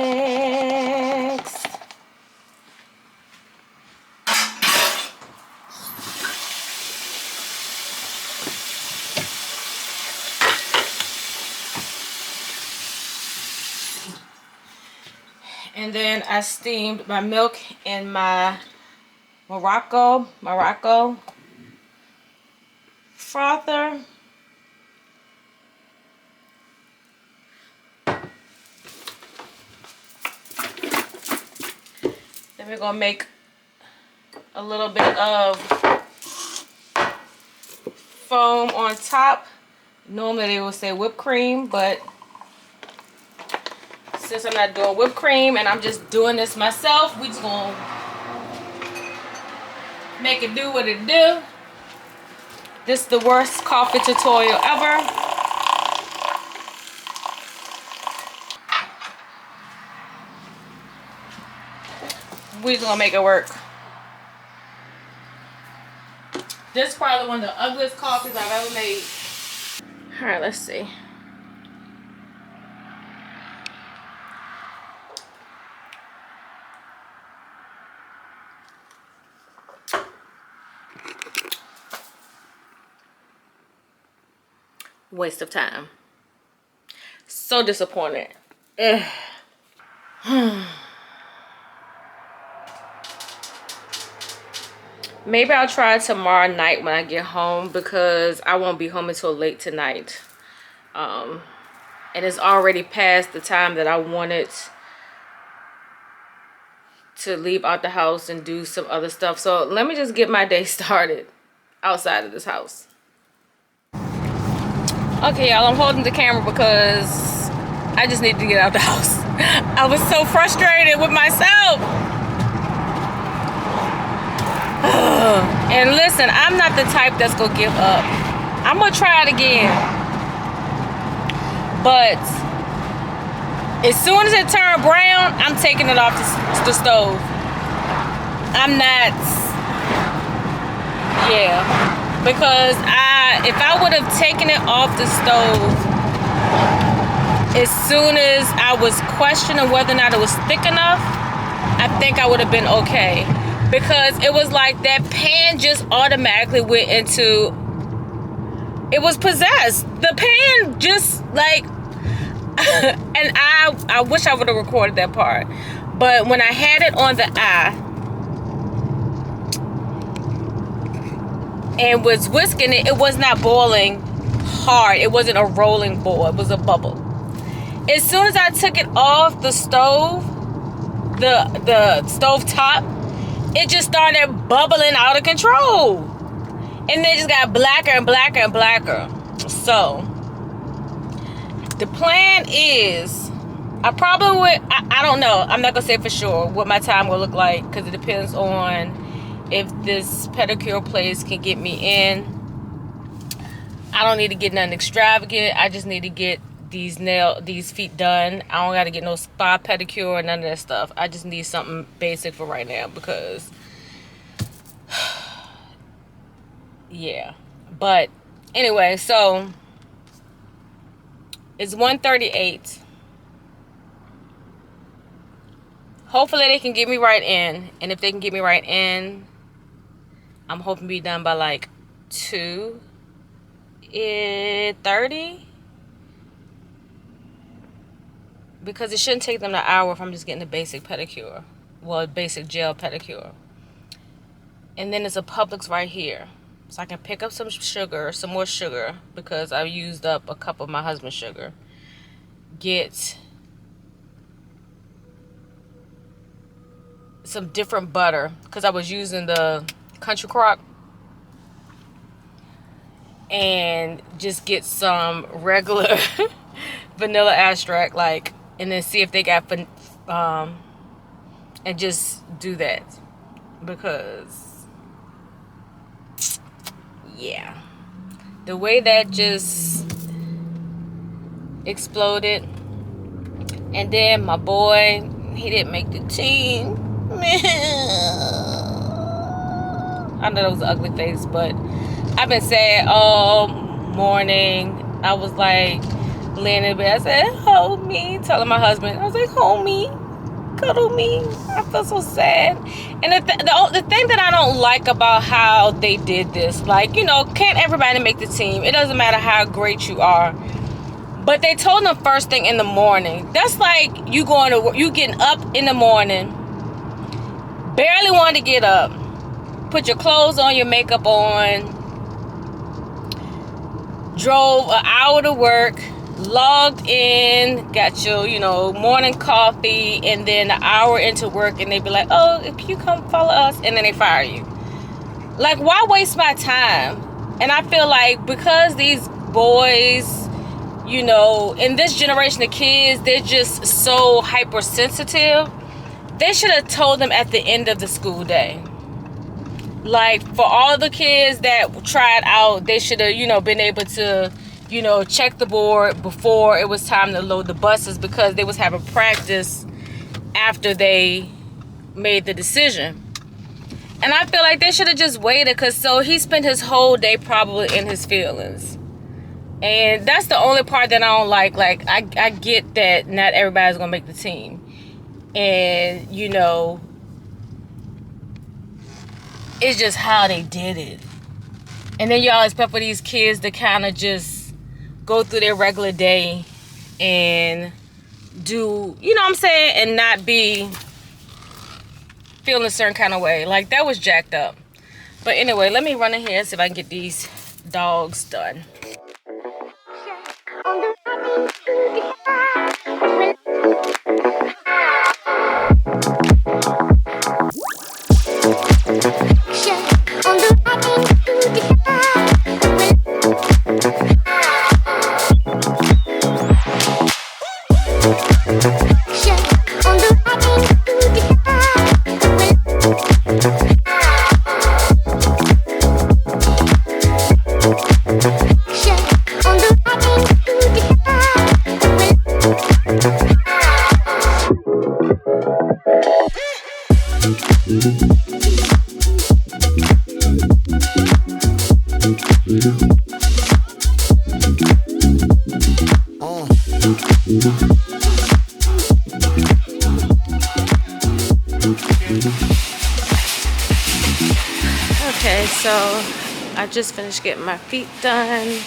And then I steamed my milk in my Morocco frother. Then we're gonna make a little bit of foam on top. Normally they will say whipped cream, but since I'm not doing whipped cream and I'm just doing this myself, we just gonna make it do what it do. This is the worst coffee tutorial ever. We just gonna make it work. This is probably one of the ugliest coffees I've ever made. All right, let's see. Waste of time. So disappointed. Ugh. Maybe I'll try it tomorrow night when I get home, because I won't be home until late tonight. And it's already past the time that I wanted to leave out the house and do some other stuff. So let me just get my day started outside of this house. Okay, y'all, I'm holding the camera because I just need to get out the house. I was so frustrated with myself. And listen, I'm not the type that's gonna give up. I'm gonna try it again. But as soon as it turned brown, I'm taking it off the stove. I'm not, yeah. Because if I would have taken it off the stove as soon as I was questioning whether or not it was thick enough, I think I would have been okay. Because it was like that pan just automatically went into, it was possessed. The pan just like, and I wish I would have recorded that part. But when I had it on the eye and was whisking it, it was not boiling hard. It wasn't a rolling boil. It was a bubble. As soon as I took it off the stove, the stove top, it just started bubbling out of control. And then it just got blacker and blacker and blacker. So the plan is, I probably would, I don't know, I'm not gonna say for sure what my time will look like, because it depends on if this pedicure place can get me in. I don't need to get nothing extravagant. I just need to get these feet done. I don't gotta get no spa pedicure or none of that stuff. I just need something basic for right now, because yeah. But anyway, so it's 1:38. Hopefully they can get me right in. And if they can get me right in, I'm hoping to be done by like 2:30. Because it shouldn't take them an hour if I'm just getting a basic pedicure. Well, a basic gel pedicure. And then there's a Publix right here. So I can pick up some sugar, some more sugar, because I used up a cup of my husband's sugar. Get some different butter, because I was using the Country Crock. And just get some regular vanilla extract, like, and then see if they got, and just do that. Because, yeah, the way that just exploded. And then my boy, he didn't make the team. I know that was an ugly face, but I've been sad all morning. I was like laying in bed. I said, hold me, telling my husband. I was like, hold me, cuddle me. I feel so sad. And the thing that I don't like about how they did this, like, you know, can't everybody make the team? It doesn't matter how great you are. But they told them first thing in the morning. That's like you going to work, you getting up in the morning, barely want to get up, put your clothes on, your makeup on, drove an hour to work, logged in, got your, you know, morning coffee, and then an hour into work, and they be like, oh, if you come follow us, and then they fire you. Like, why waste my time? And I feel like because these boys, you know, in this generation of kids, they're just so hypersensitive. They should have told them at the end of the school day. Like, for all the kids that tried out, they should have, you know, been able to, you know, check the board before it was time to load the buses, because they was having practice after they made the decision. And I feel like they should have just waited, because so he spent his whole day probably in his feelings. And that's the only part that I don't like. Like, I get that not everybody's gonna make the team. And, you know, it's just how they did it. And then y'all expect for these kids to kind of just go through their regular day and do, you know what I'm saying, and not be feeling a certain kind of way. Like, that was jacked up. But anyway, let me run in here and see if I can get these dogs done. Okay, so I just finished getting my feet done,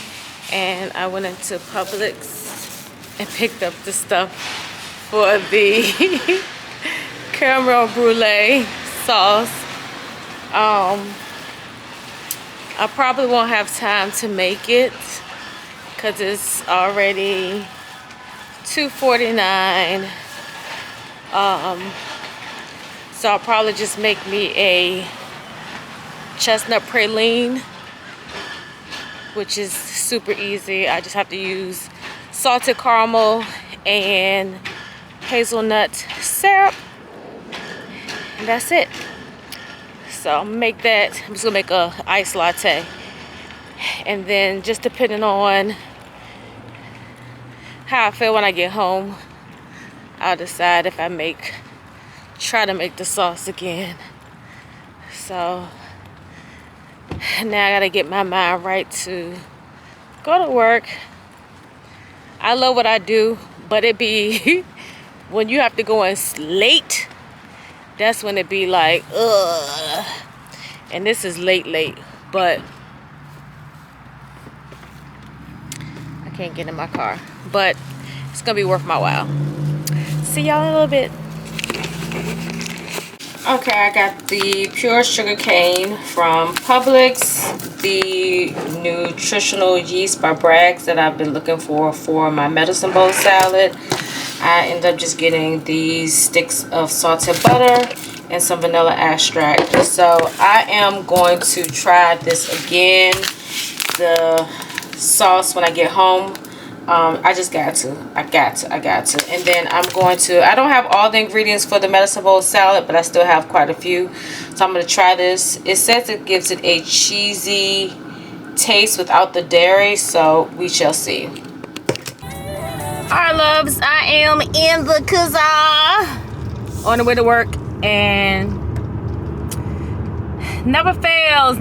and I went into Publix and picked up the stuff for the caramel brulee sauce. I probably won't have time to make it because it's already $2.49. So I'll probably just make me a chestnut praline, which is super easy. I just have to use salted caramel and hazelnut syrup, and that's it. So I'm gonna make that. I'm just gonna make a iced latte, and then just depending on how I feel when I get home, I'll decide if I try to make the sauce again. So now I gotta get my mind right to go to work. I love what I do, but it be when you have to go in late, that's when it be like, ugh. And this is late, but I can't get in my car. But it's gonna be worth my while. See y'all in a little bit. Okay, I got the pure sugar cane from Publix, the nutritional yeast by Bragg's that I've been looking for my medicine bowl salad. I end up just getting these sticks of salted butter and some vanilla extract. So I am going to try this again, the sauce, when I get home. I just got to. I got to. And then I'm going to, I don't have all the ingredients for the medicine bowl salad, but I still have quite a few. So I'm going to try this. It says it gives it a cheesy taste without the dairy, so we shall see. Alright, loves, I am in the Kazaa on the way to work, and never fails.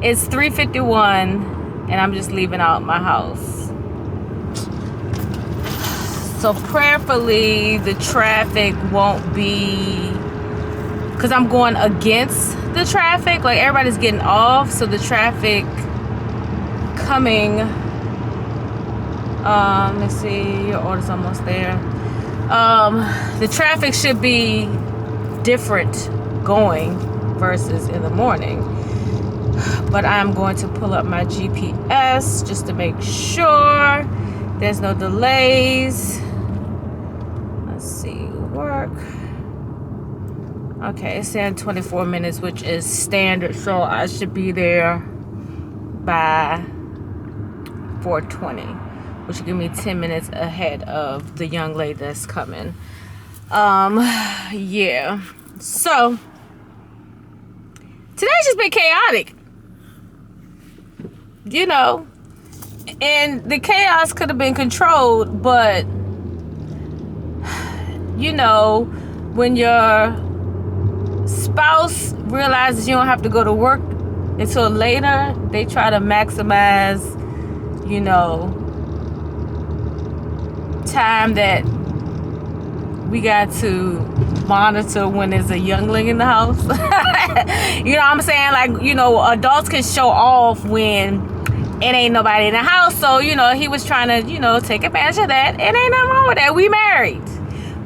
It's 3:51. And I'm just leaving out my house. So prayerfully the traffic won't be, because I'm going against the traffic. Like everybody's getting off, so the traffic coming, let's see, your order's almost there. The traffic should be different going versus in the morning. But I'm going to pull up my GPS just to make sure there's no delays. Let's see, work. Okay, it's saying 24 minutes, which is standard, so I should be there by 4:20, which will give me 10 minutes ahead of the young lady that's coming. Yeah. So today's just been chaotic. You know, and the chaos could have been controlled, but you know, when your spouse realizes you don't have to go to work until later, they try to maximize, you know, time that we got to monitor when there's a youngling in the house. You know what I'm saying? Like, you know, adults can show off when it ain't nobody in the house. So, you know, he was trying to, you know, take advantage of that. It ain't nothing wrong with that. We married.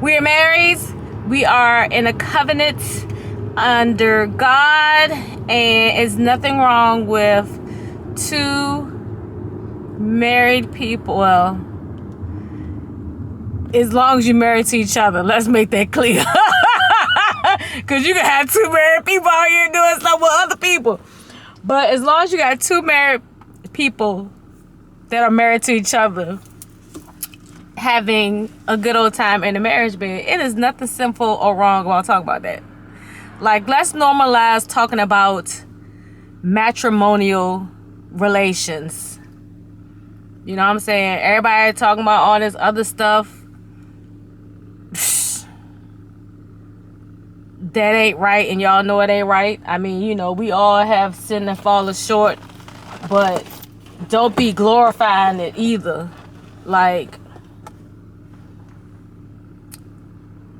We're married. We are in a covenant under God. And it's nothing wrong with two married people. Well, as long as you're married to each other. Let's make that clear. Because you can have two married people out here doing stuff with other people. But as long as you got two married people that are married to each other having a good old time in the marriage bed, it is nothing sinful or wrong about talking about that. Like, let's normalize talking about matrimonial relations. You know what I'm saying? Everybody talking about all this other stuff. That ain't right, and y'all know it ain't right. I mean, you know, we all have sinned and fallen short, but don't be glorifying it either. Like,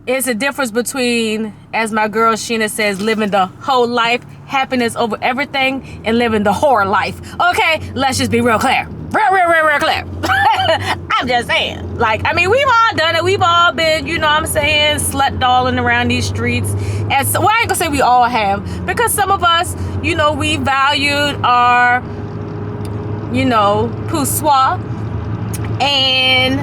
it's a difference between, as my girl Sheena says, living the whole life, happiness over everything, and living the whore life. Okay, let's just be real clear. Real clear. I'm just saying. Like, I mean, we've all done it. We've all been, you know what I'm saying, slut dolling around these streets. And so, well, I ain't gonna say we all have, because some of us, you know, we valued our, you know, poussoir and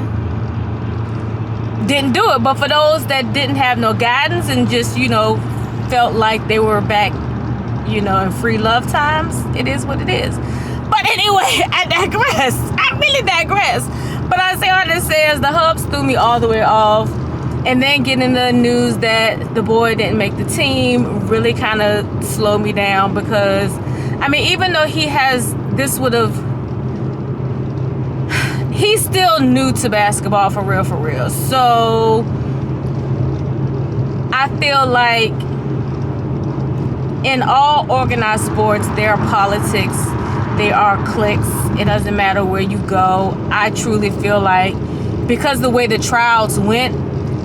didn't do it. But for those that didn't have no guidance and just, you know, felt like they were back, you know, in free love times, it is what it is. But anyway, I digress. I really digress. But I say all this says the Hubs threw me all the way off. And then getting the news that the boy didn't make the team really kind of slowed me down, because, I mean, even though he has, this would have, he's still new to basketball for real. So I feel like in all organized sports, there are politics, there are cliques. It doesn't matter where you go. I truly feel like, because the way the trials went,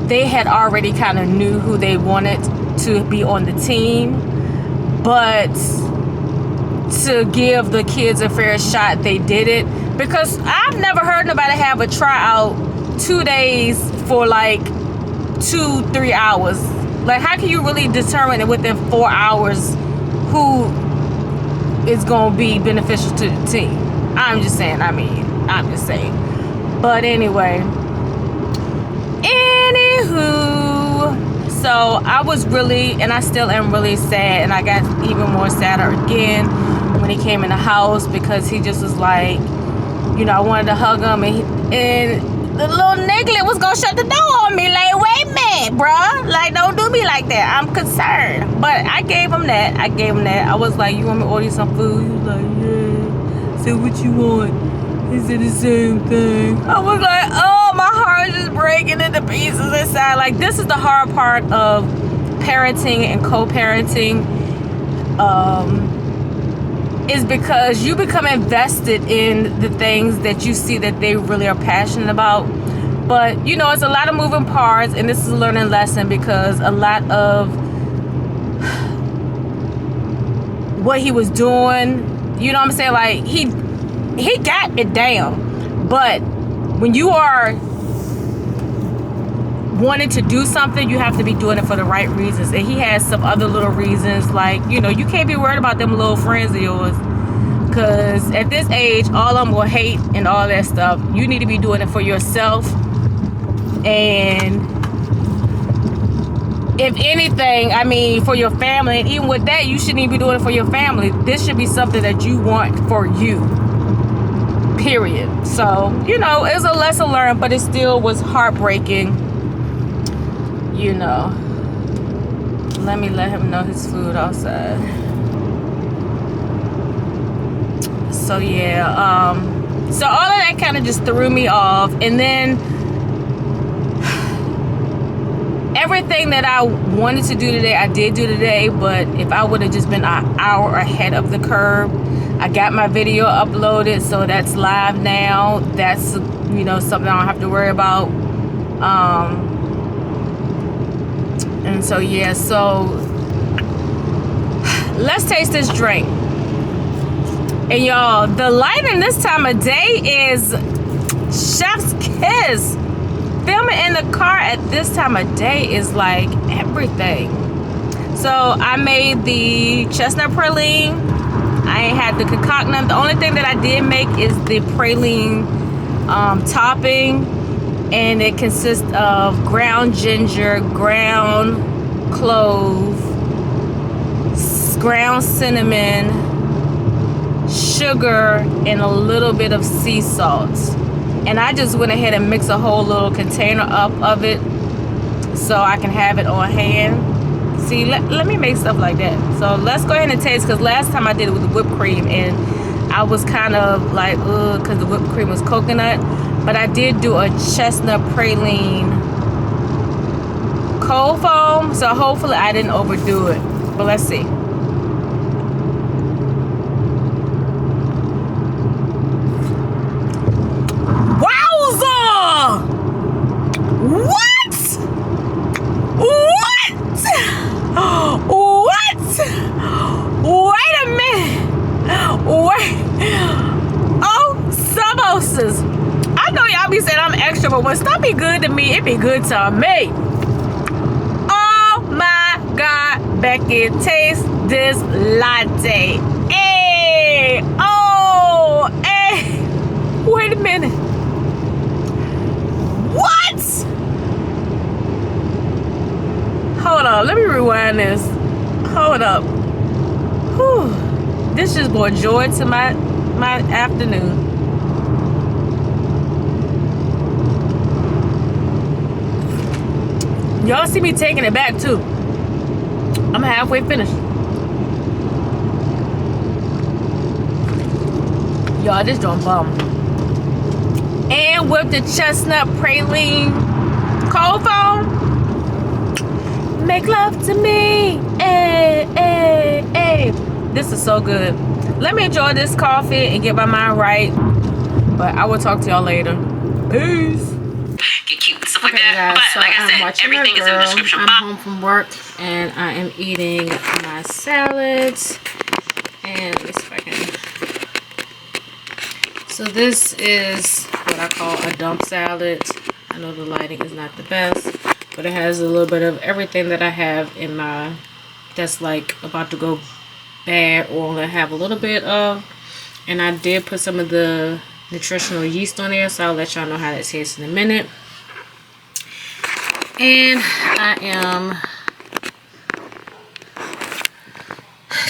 they had already kind of knew who they wanted to be on the team. But to give the kids a fair shot, they did it. Because I've never heard nobody have a tryout 2 days for like 2-3 hours. Like, how can you really determine within 4 hours who is going to be beneficial to the team? I'm just saying. But anyway. Anywho. So I was really, and I still am really sad. And I got even more sadder again when he came in the house, because he just was like, you know, I wanted to hug him, and the little niglet was gonna shut the door on me. Like, wait a minute, bruh. Like, don't do me like that. I'm concerned. But I gave him that. I was like, you want me to order you some food? He was like, yeah. So what you want? He said the same thing. I was like, oh, my heart is just breaking into pieces inside. Like, this is the hard part of parenting and co-parenting. Is because you become invested in the things that you see that they really are passionate about. But, you know, it's a lot of moving parts, and this is a learning lesson, because a lot of what he was doing, you know what I'm saying, like, he got it down. But when you are wanting to do something, you have to be doing it for the right reasons. And he has some other little reasons, like, you know, you can't be worried about them little friends of yours, because at this age, all of them will hate and all that stuff. You need to be doing it for yourself. And if anything, I mean, for your family. And even with that, you shouldn't even be doing it for your family. This should be something that you want for you, period. So, you know, it's a lesson learned, but it still was heartbreaking. You know, let me let him know his food outside. So yeah, so all of that kind of just threw me off. And then everything that I wanted to do today, I did do today. But if I would have just been an hour ahead of the curve, I got my video uploaded, so that's live now. That's, you know, something I don't have to worry about. And so, yeah, so let's taste this drink. And y'all, the lighting this time of day is chef's kiss. Filming in the car at this time of day is like everything. So I made the chestnut praline. I ain't had the concoct none. The only thing that I did make is the praline topping. And it consists of ground ginger, ground clove, ground cinnamon, sugar, and a little bit of sea salt. And I just went ahead and mixed a whole little container up of it so I can have it on hand. See, let me make stuff like that. So let's go ahead and taste, because last time I did it with the whipped cream, and I was kind of like, ugh, because the whipped cream was coconut. But I did do a chestnut praline cold foam, so hopefully I didn't overdo it. But let's see. Wowza! What? But when stuff be good to me, it be good to me. Oh my God, Becky, taste this latte. Hey, oh, hey. Wait a minute. What? Hold on, let me rewind this. Hold up. Whew. This just brought joy to my afternoon. Y'all see me taking it back too. I'm halfway finished. Y'all, this don't bum. And with the chestnut praline cold foam. Make love to me. Hey, hey, hey. This is so good. Let me enjoy this coffee and get my mind right. But I will talk to y'all later. Peace. Get cute and stuff like that. Guys, But so like I I'm said, watching everything my is in the girl. description I'm box. home from work and I am eating my salads. And let me see if I can. So this is what I call a dump salad. I know the lighting is not the best, but it has a little bit of everything that I have in my, that's like about to go bad or only have a little bit of. And I did put some of the nutritional yeast on there, so I'll let y'all know how that tastes in a minute. And I am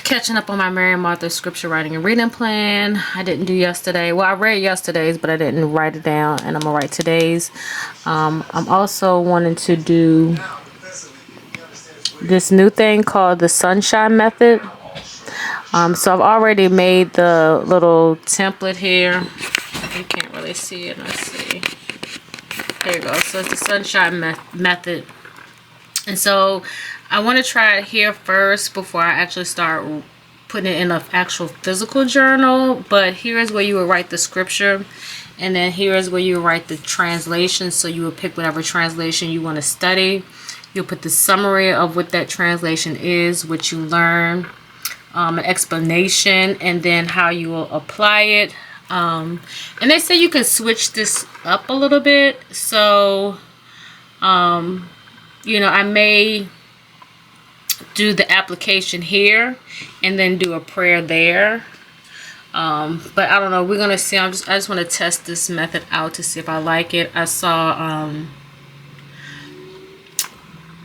catching up on my Mary Martha scripture writing and reading plan. I didn't do yesterday. Well, I read yesterday's, but I didn't write it down, and I'm gonna write today's. I'm also wanting to do this new thing called the sunshine method. So I've already made the little template here. You can't really see it. Let's see. There you go. So it's the sunshine method. And so I want to try it here first before I actually start putting it in an actual physical journal. But here is where you would write the scripture. And then here is where you write the translation. So you would pick whatever translation you want to study. You'll put the summary of what that translation is, what you learn, an explanation, and then how you will apply it. And they say you can switch this up a little bit. So, you know, I may do the application here and then do a prayer there. But I don't know. We're going to see. I just want to test this method out to see if I like it. I saw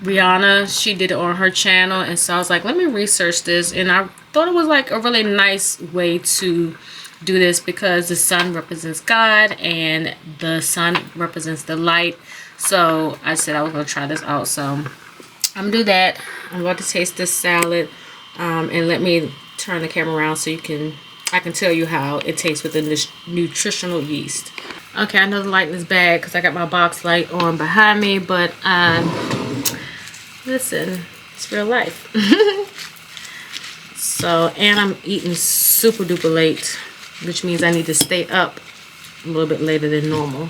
Rihanna, she did it on her channel, and so I was like, let me research this. And I thought it was like a really nice way to do this because the sun represents God and the sun represents the light. So I said I was going to try this out. So I'm going to do that. I'm about to taste this salad. And let me turn the camera around so I can tell you how it tastes with the nutritional yeast. Okay, I know the lighting is bad because I got my box light on behind me, but listen, it's real life. So, and I'm eating super duper late, which means I need to stay up a little bit later than normal.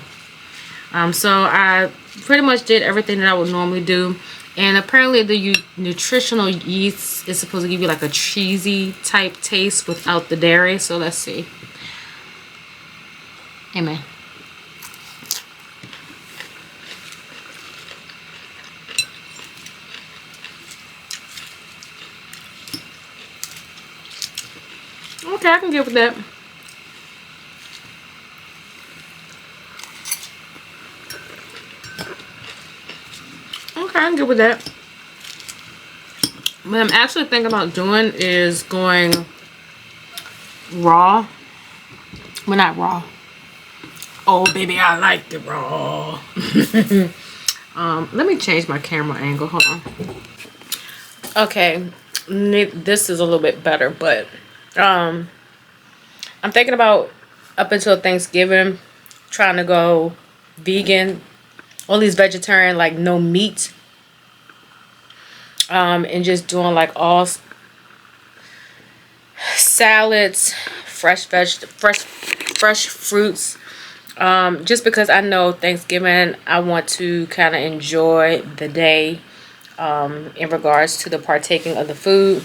So I pretty much did everything that I would normally do. And apparently the nutritional yeast is supposed to give you like a cheesy type taste without the dairy. So let's see. Amen. Okay, I can get with that. Okay, I can get with that. What I'm actually thinking about doing is going raw. Well, not raw. Oh, baby, I like the raw. Let me change my camera angle. Hold on. Okay, this is a little bit better, but I'm thinking about up until Thanksgiving trying to go vegan, all these vegetarian, like no meat, and just doing like all salads, fresh fruits, just because I know Thanksgiving I want to kind of enjoy the day in regards to the partaking of the food.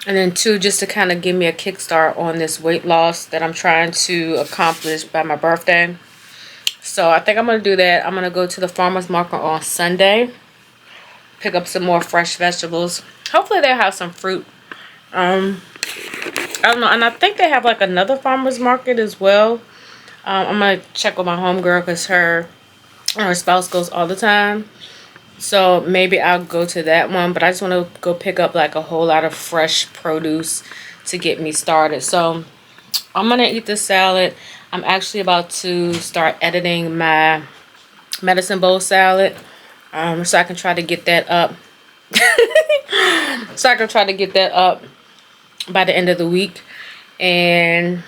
And then two, just to kind of give me a kickstart on this weight loss that I'm trying to accomplish by my birthday. So I think I'm going to do that. I'm going to go to the farmer's market on Sunday. Pick up some more fresh vegetables. Hopefully they'll have some fruit. I don't know. And I think they have like another farmer's market as well. I'm going to check with my homegirl because her spouse goes all the time. So maybe I'll go to that one. But I just want to go pick up like a whole lot of fresh produce to get me started. So I'm going to eat this salad. I'm actually about to start editing my medicine bowl salad. So I can try to get that up. By the end of the week. And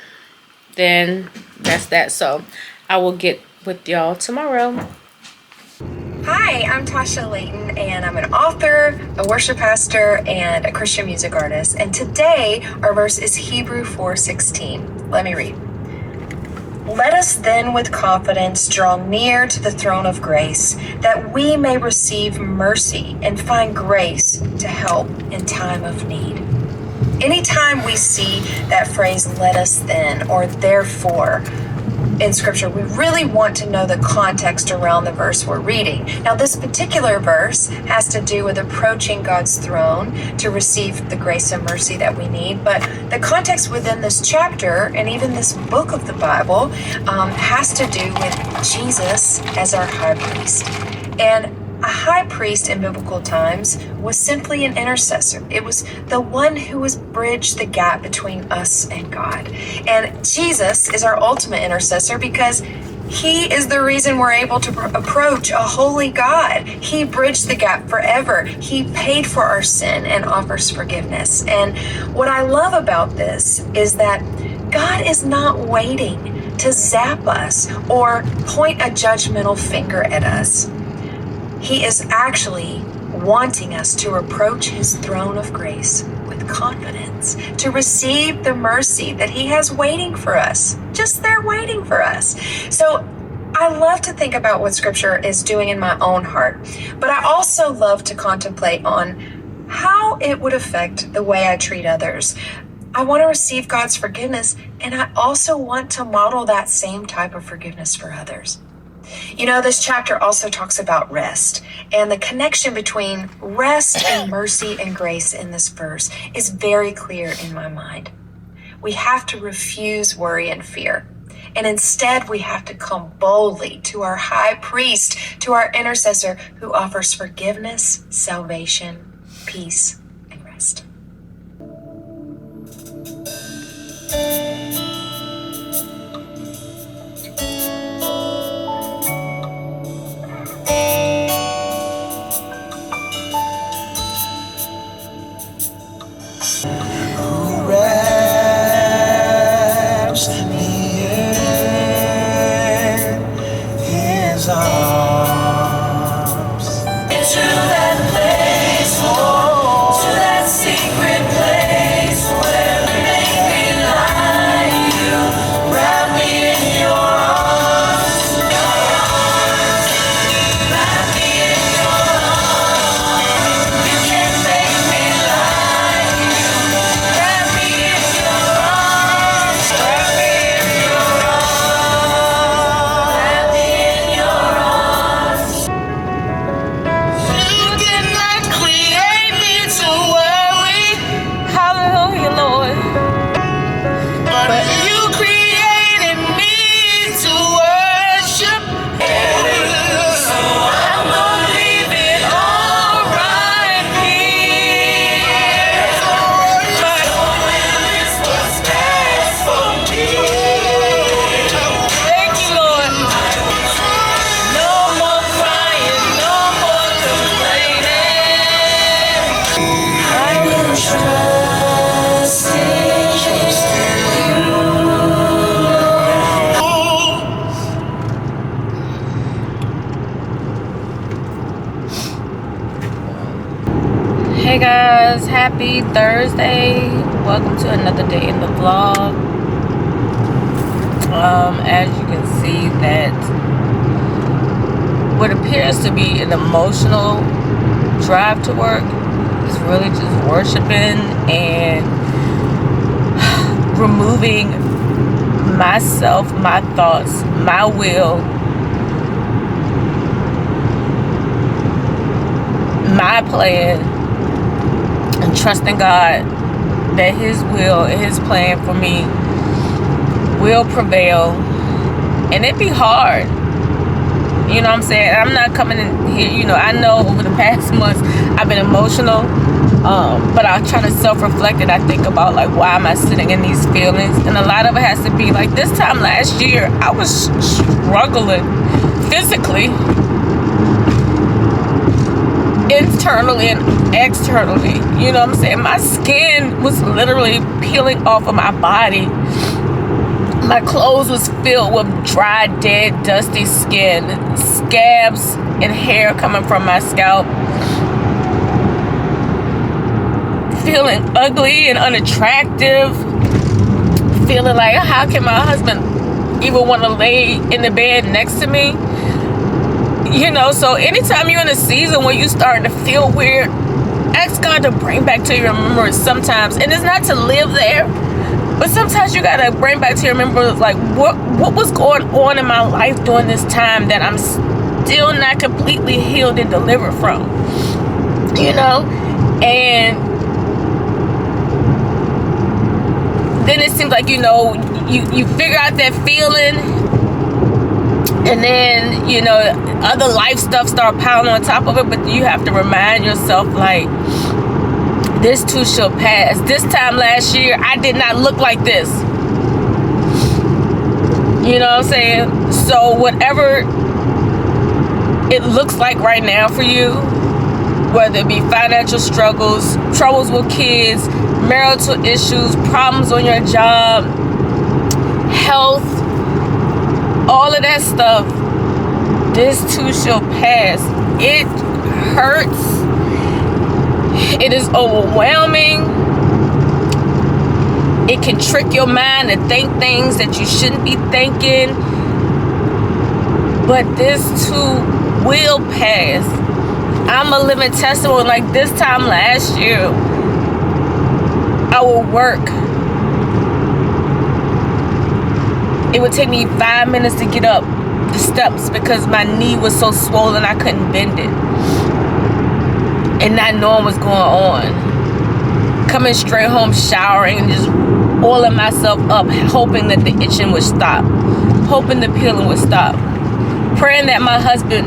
then that's that. So I will get with y'all tomorrow. Hi, I'm Tasha Layton, and I'm an author, a worship pastor, and a Christian music artist. And today, our verse is Hebrew 4:16. Let me read. Let us then with confidence draw near to the throne of grace, that we may receive mercy and find grace to help in time of need. Anytime we see that phrase, let us then, or therefore, in scripture, we really want to know the context around the verse we're reading. Now, this particular verse has to do with approaching God's throne to receive the grace and mercy that we need. But the context within this chapter and even this book of the Bible has to do with Jesus as our high priest. And a high priest in biblical times was simply an intercessor. It was the one who was bridged the gap between us and God. And Jesus is our ultimate intercessor because he is the reason we're able to approach a holy God. He bridged the gap forever. He paid for our sin and offers forgiveness. And what I love about this is that God is not waiting to zap us or point a judgmental finger at us. He is actually wanting us to approach his throne of grace with confidence, to receive the mercy that he has waiting for us, just there waiting for us. So I love to think about what scripture is doing in my own heart, but I also love to contemplate on how it would affect the way I treat others. I want to receive God's forgiveness, and I also want to model that same type of forgiveness for others. You know, this chapter also talks about rest, and the connection between rest and mercy and grace in this verse is very clear in my mind. We have to refuse worry and fear, and instead we have to come boldly to our high priest, to our intercessor who offers forgiveness, salvation, peace, and rest. Wraps me in his arms. Into that place, oh, to that secret place where we make me like you. Wrap me in your arms. Wrap me in your arms. You can make me like you. Wrap me in your arms. Wrap me in your arms. Wrap me in your arms. You did not create me to worry, Hallelujah, Lord. but you created me to worship. So I'm gonna leave it all right here. My will is what's best for me. Thank you, Lord. No more crying, no more complaining. I will trust in you. Hey guys, happy Thursday. Welcome to another day in the vlog. As you can see, that what appears to be an emotional drive to work is really just worshiping and removing myself, my thoughts, my will my plan and trusting God that his will and his plan for me will prevail. And it be hard. You know what I'm saying? I'm not coming in here, you know, I know over the past months I've been emotional. But I try to self-reflect and I think about like, why am I sitting in these feelings? And a lot of it has to be like, this time last year I was struggling physically, internally and externally. You know what I'm saying? My skin was literally peeling off of my body. My clothes was filled with dry, dead, dusty skin, scabs and hair coming from my scalp. Feeling ugly and unattractive. Feeling like, how can my husband even want to lay in the bed next to me? You know, so anytime you're in a season where you're starting to feel weird, ask God to bring back to your remembrance sometimes. And it's not to live there, but sometimes you gotta bring back to your remembrance, like, what was going on in my life during this time that I'm still not completely healed and delivered from. You know? And then it seems like, you know, you figure out that feeling, and then, you know, other life stuff start piling on top of it, but you have to remind yourself, like, this too shall pass. This time last year, I did not look like this. You know what I'm saying? So whatever it looks like right now for you, whether it be financial struggles, troubles with kids, marital issues, problems on your job, health, all of that stuff, this too shall pass. It hurts. It is overwhelming. It can trick your mind to think things that you shouldn't be thinking. But this too will pass. I'm a living testimony. Like this time last year, I would work. It would take me 5 minutes to get up the steps because my knee was so swollen I couldn't bend it. And not knowing what's going on. Coming straight home, showering, and just oiling myself up, hoping that the itching would stop. Hoping the peeling would stop. Praying that my husband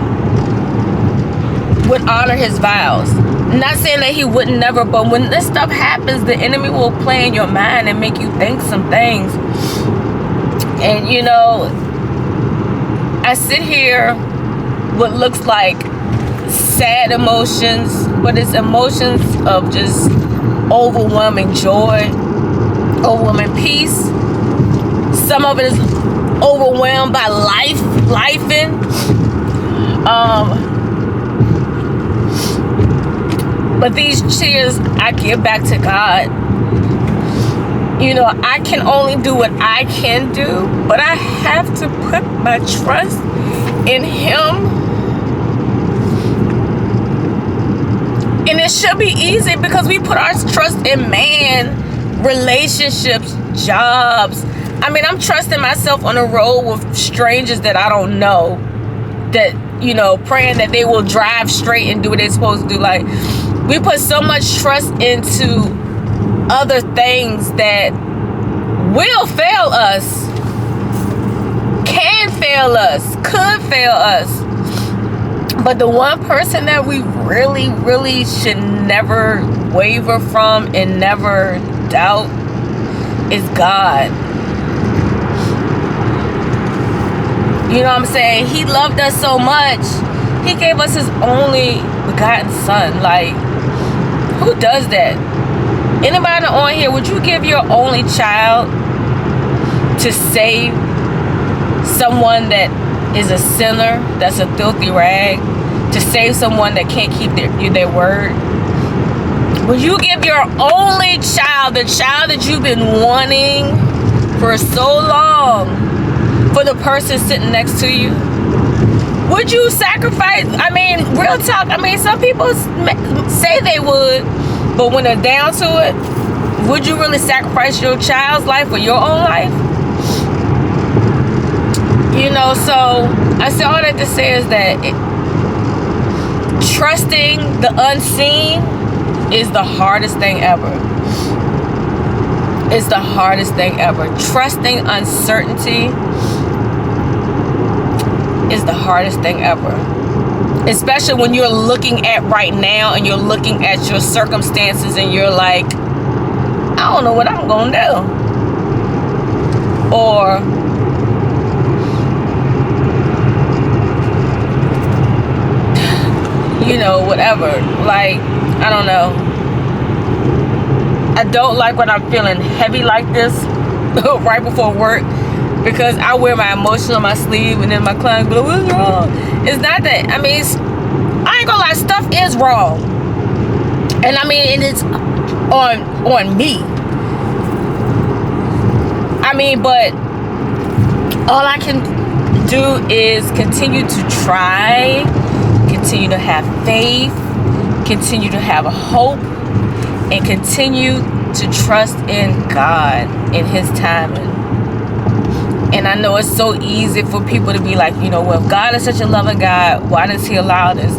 would honor his vows. Not saying that he would never, but when this stuff happens, the enemy will play in your mind and make you think some things. And you know, I sit here what looks like sad emotions, but it's emotions of just overwhelming joy, overwhelming peace. Some of it is overwhelmed by lifing. But these tears I give back to God. You know, I can only do what I can do, but I have to put my trust in Him. And it should be easy because we put our trust in man, relationships, jobs. I mean, I'm trusting myself on the road with strangers that I don't know. That, you know, praying that they will drive straight and do what they're supposed to do. Like, we put so much trust into other things that will fail us, can fail us, could fail us. But the one person that we really, really should never waver from and never doubt is God. You know what I'm saying? He loved us so much. He gave us His only begotten Son. Like, who does that? Anybody on here, would you give your only child to save someone that is a sinner, that's a filthy rag, to save someone that can't keep their word? Would you give your only child, the child that you've been wanting for so long, for the person sitting next to you? Would you sacrifice? I mean, real talk, I mean, some people say they would, but when they're down to it, would you really sacrifice your child's life for your own life? You know, so I say all that to say is that trusting the unseen is the hardest thing ever. It's the hardest thing ever. Trusting uncertainty is the hardest thing ever. Especially when you're looking at right now and you're looking at your circumstances and you're like, I don't know what I'm gonna do. Or you know, whatever. Like, I don't know. I don't like when I'm feeling heavy like this right before work, because I wear my emotions on my sleeve and then my clients be like, what's wrong? It's not that. I mean, I ain't gonna lie, stuff is wrong. And I mean, and it's on me. I mean, but all I can do is continue to try, continue to have faith, continue to have hope, and continue to trust in God, in His timing. And I know it's so easy for people to be like, you know, well, if God is such a loving God, why does He allow this?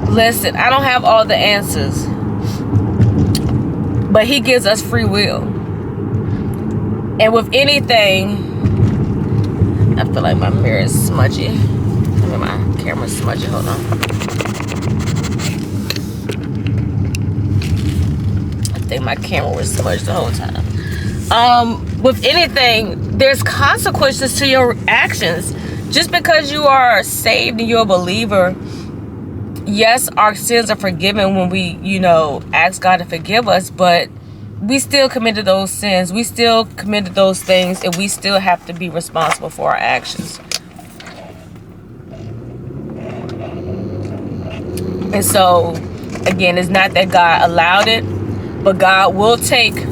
Listen, I don't have all the answers, but He gives us free will. And with anything, I feel like my mirror is smudgy. I mean, my camera's smudgy. Hold on. I think my camera was smudged the whole time. With anything, there's consequences to your actions. Just because you are saved and you're a believer, yes, our sins are forgiven when we, you know, ask God to forgive us, but we still committed those sins. We still committed those things, and we still have to be responsible for our actions. And so, again, it's not that God allowed it, but God will take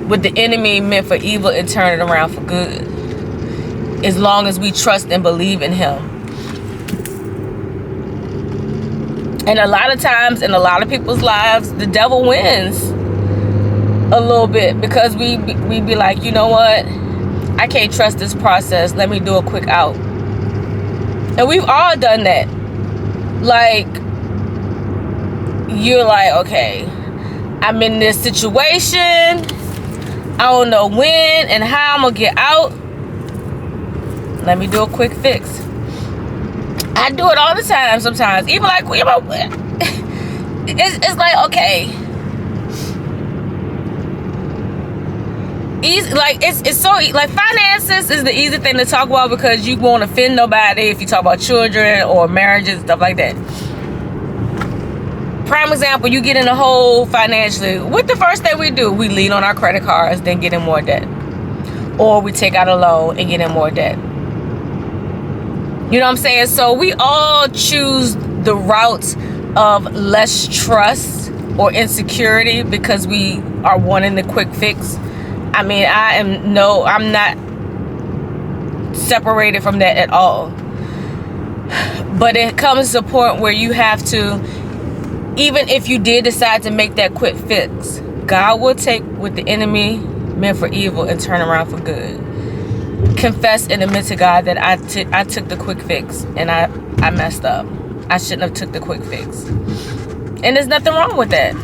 what the enemy meant for evil and turn it around for good, as long as we trust and believe in Him. And a lot of times in a lot of people's lives, the devil wins a little bit, because we be like, you know what? I can't trust this process. Let me do a quick out. And we've all done that. Like, you're like, okay, I'm in this situation. I don't know when and how I'm going to get out. Let me do a quick fix. I do it all the time sometimes. Even like, you know, it's like, okay. Easy, like, it's so, like, finances is the easy thing to talk about, because you won't offend nobody if you talk about children or marriages and stuff like that. Prime example, you get in a hole financially. What the first thing we do? We lean on our credit cards, then get in more debt. Or we take out a loan and get in more debt. You know what I'm saying? So we all choose the route of less trust or insecurity because we are wanting the quick fix. I mean, I'm not separated from that at all. But it comes to a point where you have to, even if you did decide to make that quick fix, God will take what the enemy meant for evil and turn around for good. Confess and admit to God that I took the quick fix and I messed up. I shouldn't have took the quick fix. And there's nothing wrong with that.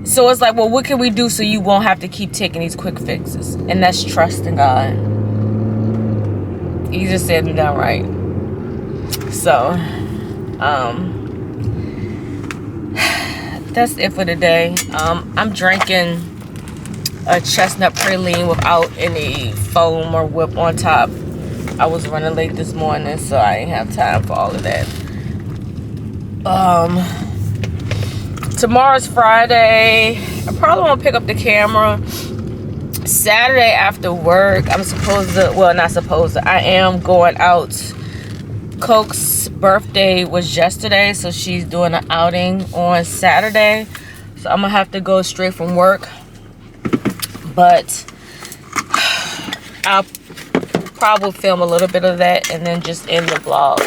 So it's like, well, what can we do so you won't have to keep taking these quick fixes? And that's trust in God. Easier said than done, right? So, that's it for today. I'm drinking a chestnut praline without any foam or whip on top. I was running late this morning, so I didn't have time for all of that. Tomorrow's Friday. I probably won't pick up the camera. Saturday after work, I am going out. Coke's birthday was yesterday, so she's doing an outing on Saturday. So I'm gonna have to go straight from work. But I'll probably film a little bit of that and then just end the vlog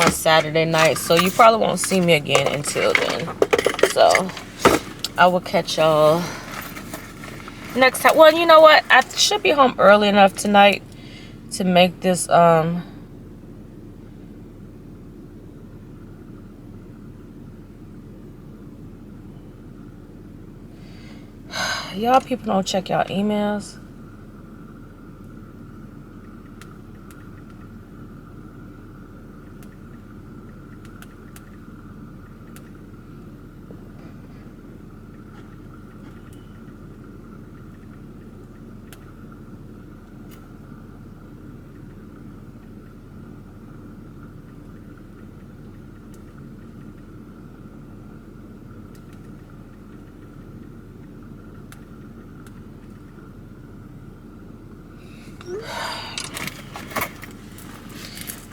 on Saturday night. So you probably won't see me again until then. So I will catch y'all next time. Well, you know what? I should be home early enough tonight to make this y'all people don't check y'all emails.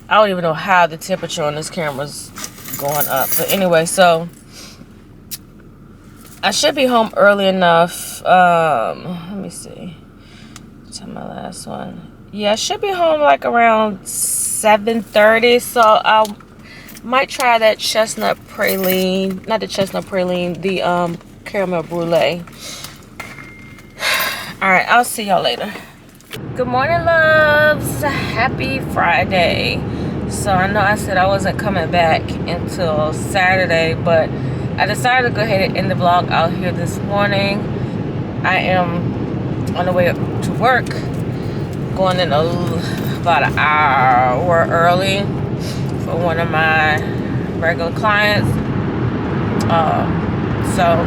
I don't even know how the temperature on this camera's going up. But anyway, so I should be home early enough. Let me see. To my last one. Yeah, I should be home like around 7:30. So I might try that chestnut praline. Not the chestnut praline, the caramel brulee. Alright, I'll see y'all later. Good morning, loves. Happy Friday. So I know I said I wasn't coming back until Saturday, but I decided to go ahead and end the vlog out here this morning. I am on the way up to work, going in about an hour early for one of my regular clients. So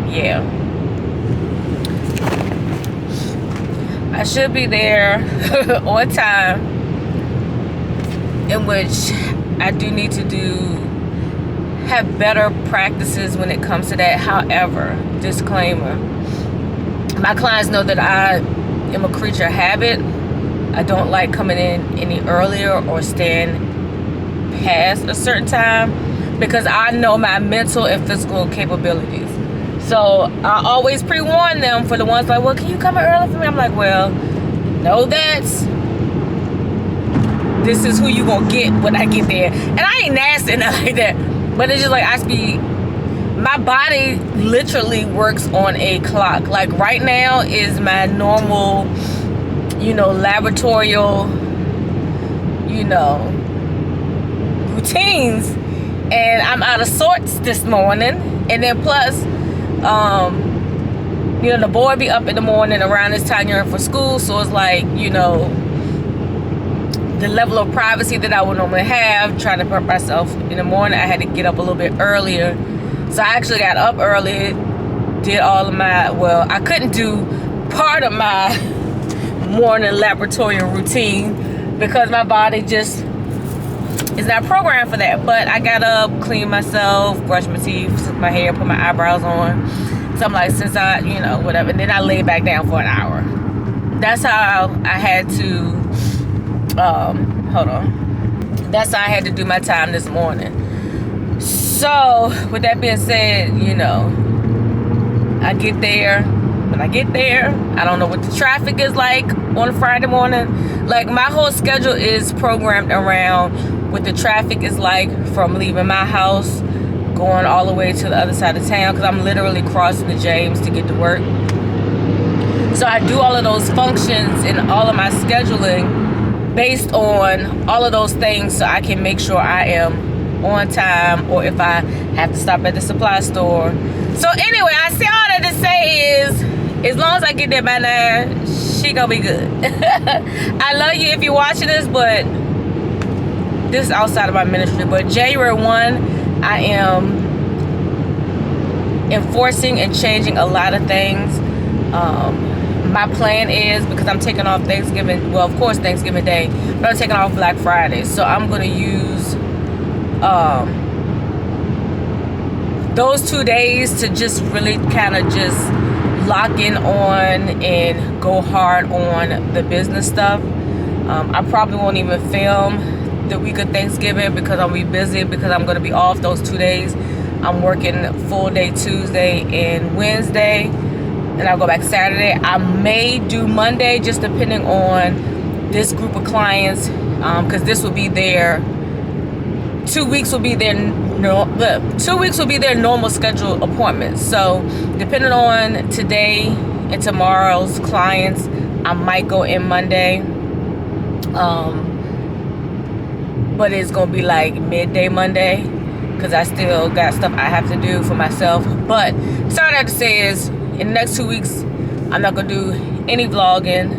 yeah, I should be there on time, in which I do need to have better practices when it comes to that. However, disclaimer, my clients know that I am a creature of habit. I don't like coming in any earlier or staying past a certain time because I know my mental and physical capabilities. So I always pre-warn them. For the ones like, well, can you come in early for me? I'm like, well, know that this is who you gonna get when I get there. And I ain't nasty, nothing like that. But it's just like my body literally works on a clock. Like right now is my normal, laboratorial, routines. And I'm out of sorts this morning. And then plus, the boy be up in the morning around this time you're in for school, so it's like, the level of privacy that I would normally have, trying to prep myself in the morning, I had to get up a little bit earlier. So I actually got up early, did all of I couldn't do part of my morning laboratory routine because my body just is not programmed for that. But I got up, cleaned myself, brushed my teeth, took my hair, put my eyebrows on. So I'm like, since I, whatever. And then I laid back down for an hour. That's how I had to, that's how I had to do my time this morning. So, with that being said, I get there. When I get there, I don't know what the traffic is like on a Friday morning. Like, my whole schedule is programmed around what the traffic is like from leaving my house, going all the way to the other side of town, because I'm literally crossing the James to get to work. So I do all of those functions and all of my scheduling based on all of those things, so I can make sure I am on time, or if I have to stop at the supply store. So anyway, I say all that to say is, as long as I get there by 9, she gonna be good. I love you if you're watching this, but this is outside of my ministry. But January 1, I am enforcing and changing a lot of things. My plan is, because I'm taking off Thanksgiving, well, of course Thanksgiving Day, but I'm taking off Black Friday, so I'm gonna use those 2 days to just really kind of just lock in on and go hard on the business stuff. I probably won't even film the week of Thanksgiving because I'll be busy, because I'm going to be off those 2 days. I'm working full day Tuesday and Wednesday, and I'll go back Saturday. I may do Monday, just depending on this group of clients, because this will be their 2 weeks will be their 2 weeks will be their normal scheduled appointments. So depending on today and tomorrow's clients. I might go in Monday, but it's gonna be like midday Monday because I still got stuff I have to do for myself. But so what I have to say is, in the next 2 weeks, I'm not gonna do any vlogging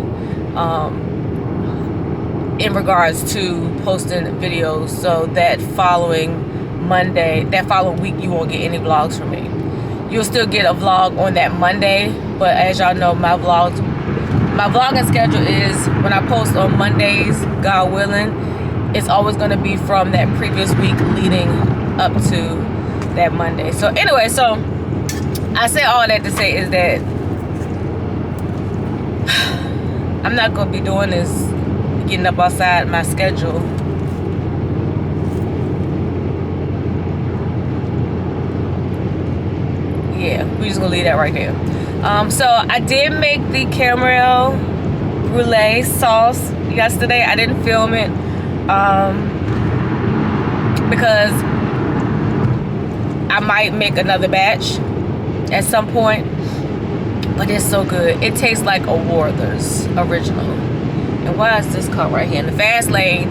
in regards to posting videos. So that following week, you won't get any vlogs from me. You'll still get a vlog on that Monday, but as y'all know, my vlogging schedule is, when I post on Mondays, God willing, it's always going to be from that previous week leading up to that Monday. So anyway, so I say all that to say is that I'm not going to be doing this, getting up outside my schedule. Yeah, we're just gonna leave that right there. So I did make the caramel brulee sauce yesterday. I didn't film it because I might make another batch at some point, but it's so good. It tastes like a Werther's original. And why is this car right here in the fast lane?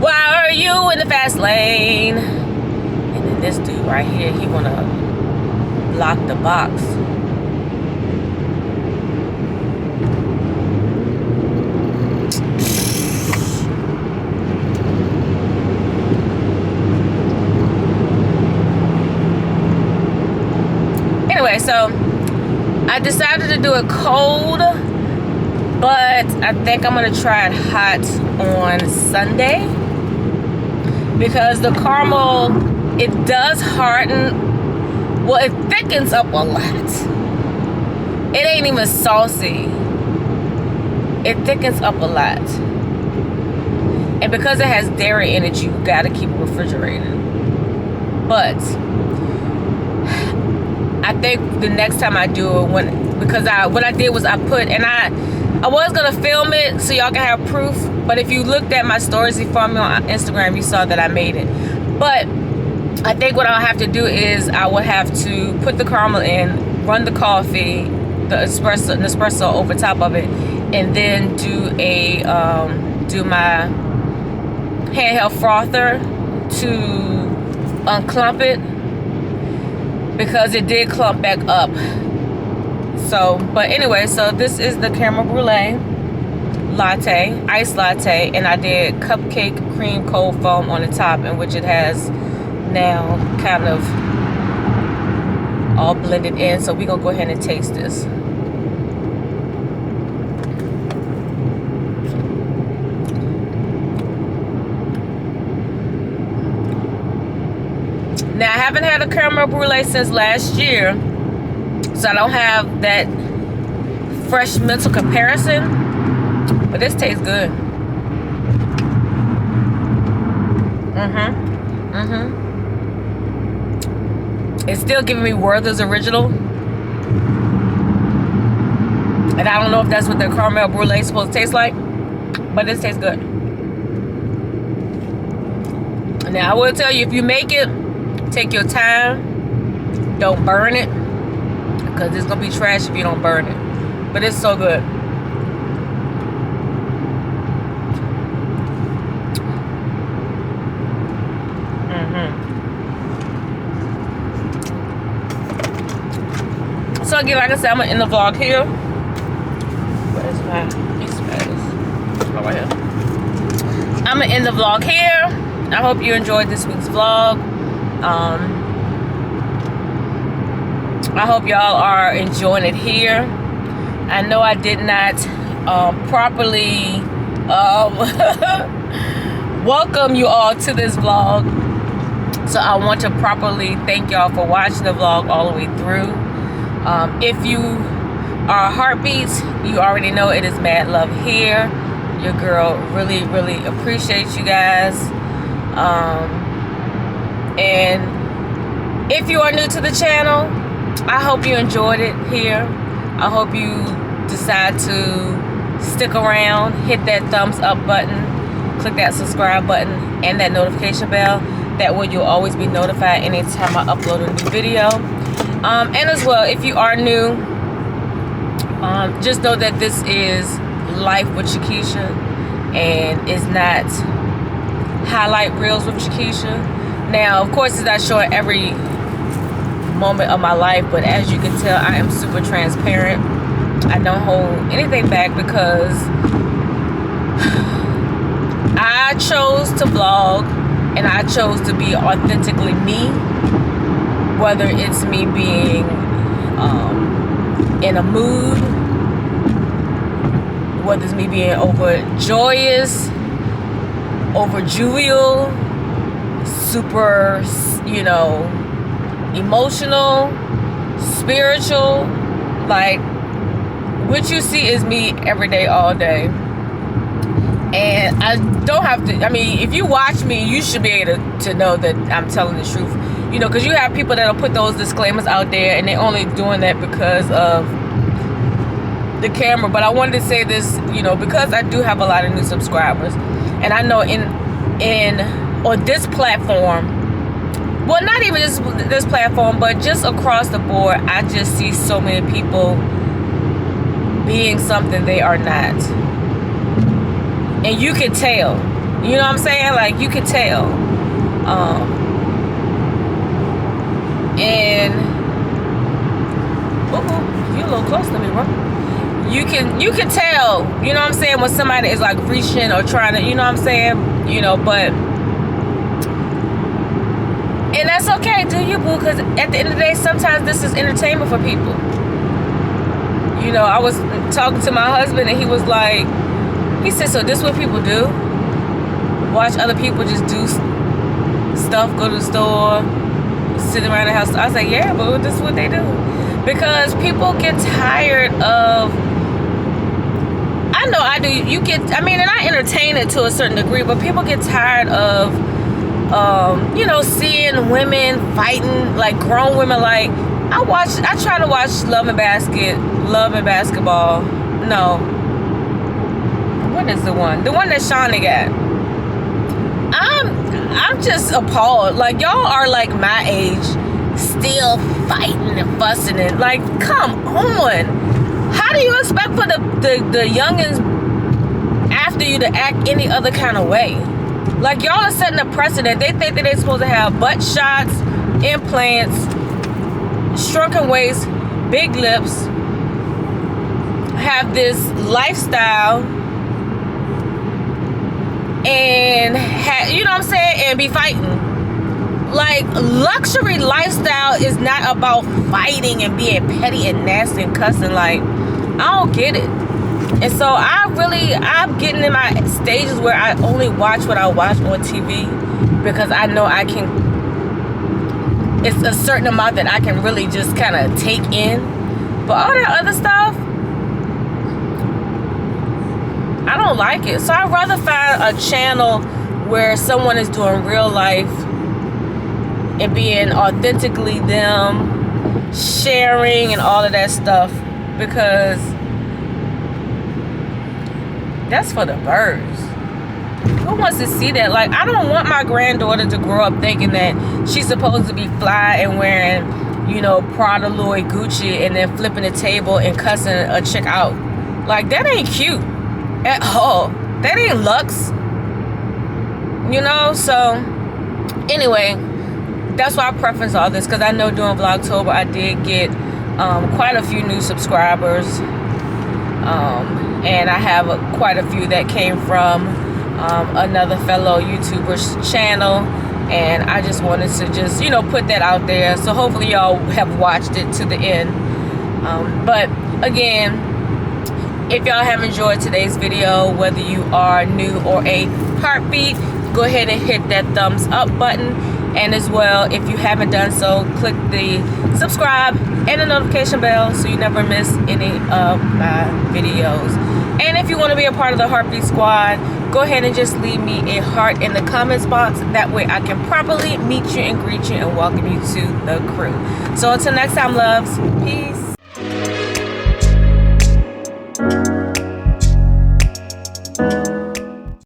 Why are you in the fast lane? And then this dude right here, he wanna lock the box. Anyway, so I decided to do it cold, but I think I'm gonna try it hot on Sunday because the caramel, it does harden. Well, it thickens up a lot. It ain't even saucy. It thickens up a lot. And because it has dairy in it, you gotta keep it refrigerated. But I think the next time I do it, what I did was I put, and I was gonna film it so y'all can have proof. But if you looked at my stories from me on Instagram, you saw that I made it. But I think what I'll have to do is I will have to put the caramel in, run the coffee, the espresso over top of it, and then do my handheld frother to unclump it because it did clump back up. So, but anyway, so this is the caramel brulee latte, iced latte, and I did cupcake cream cold foam on the top, in which it has now kind of all blended in. So we're gonna go ahead and taste this. Now I haven't had a caramel brulee since last year, so I don't have that fresh mental comparison, but this tastes good. It's still giving me Werther's original. And I don't know if that's what the caramel brulee is supposed to taste like, but this tastes good. Now I will tell you, if you make it, take your time. Don't burn it, because it's gonna be trash if you don't burn it. But it's so good. So again, like I said, I'm gonna end the vlog here. Where's my expense? Oh, right here. I'm gonna end the vlog here. I hope you enjoyed this week's vlog. I hope y'all are enjoying it here. I know I did not properly welcome you all to this vlog, so I want to properly thank y'all for watching the vlog all the way through. If you are Heartbeats, you already know it is mad love here. Your girl really appreciates you guys. And if you are new to the channel, I hope you enjoyed it here. I hope you decide to stick around, hit that thumbs up button, click that subscribe button, and that notification bell. That way you'll always be notified anytime I upload a new video. And as well, if you are new, Just know that this is life with Shakisha, and it's not highlight reels with Shakisha. Now, of course, it's not showing every moment of my life, but as you can tell, I am super transparent. I don't hold anything back because I chose to vlog and I chose to be authentically me, whether it's me being in a mood, whether it's me being overjoyous, overjovial, super, you know, emotional, spiritual. Like, what you see is me every day, all day. And I don't have to, I mean, if you watch me, you should be able to know that I'm telling the truth. You know, because you have people that'll put those disclaimers out there and they're only doing that because of the camera. But I wanted to say this, you know, because I do have a lot of new subscribers. And I know on this platform, well, not even just this platform, but just across the board, I just see so many people being something they are not. And you can tell. You know what I'm saying? Like, you can tell. And you're a little close to me, bro. You can tell, you know what I'm saying, when somebody is like reaching or trying to, you know what I'm saying? You know, but and that's okay, do you, boo? Because at the end of the day, sometimes this is entertainment for people. You know, I was talking to my husband and he was like, he said, so this is what people do? Watch other people just do stuff, go to the store, sit around the house. I was like, yeah, boo, this is what they do. Because people get tired of, I know I do, you get, I mean, and I entertain it to a certain degree, but people get tired of, you know, seeing women fighting, like grown women. Like, I try to watch Love and Basketball. No. What is the one? The one that Shawnee got. I'm just appalled. Like, y'all are like my age, still fighting and fussing and like, come on. How do you expect for the youngins after you to act any other kind of way? Like, y'all are setting a precedent. They think that they're supposed to have butt shots, implants, shrunken waist, big lips, have this lifestyle, and you know what I'm saying, and be fighting. Like, luxury lifestyle is not about fighting and being petty and nasty and cussing. Like, I don't get it. And so I'm getting in my stages where I only watch what I watch on TV, because I know I can, it's a certain amount that I can really just kind of take in. But all that other stuff, I don't like it. So I'd rather find a channel where someone is doing real life and being authentically them, sharing and all of that stuff, because that's for the birds. Who wants to see that? Like, I don't want my granddaughter to grow up thinking that she's supposed to be fly and wearing, you know, Prada, Louis, Gucci, and then flipping the table and cussing a chick out. Like, that ain't cute at all. That ain't luxe. You know? So anyway, that's why I preference all this, because I know during Vlogtober I did get quite a few new subscribers, and I have quite a few that came from another fellow YouTuber's channel, and I just wanted to just, you know, put that out there. So hopefully y'all have watched it to the end. But again, if y'all have enjoyed today's video, whether you are new or a heartbeat, go ahead and hit that thumbs up button. And as well, if you haven't done so, click the subscribe and the notification bell so you never miss any of my videos. And if you want to be a part of the Heartbeat Squad, go ahead and just leave me a heart in the comments box. That way I can properly meet you and greet you and welcome you to the crew. So until next time, loves, peace.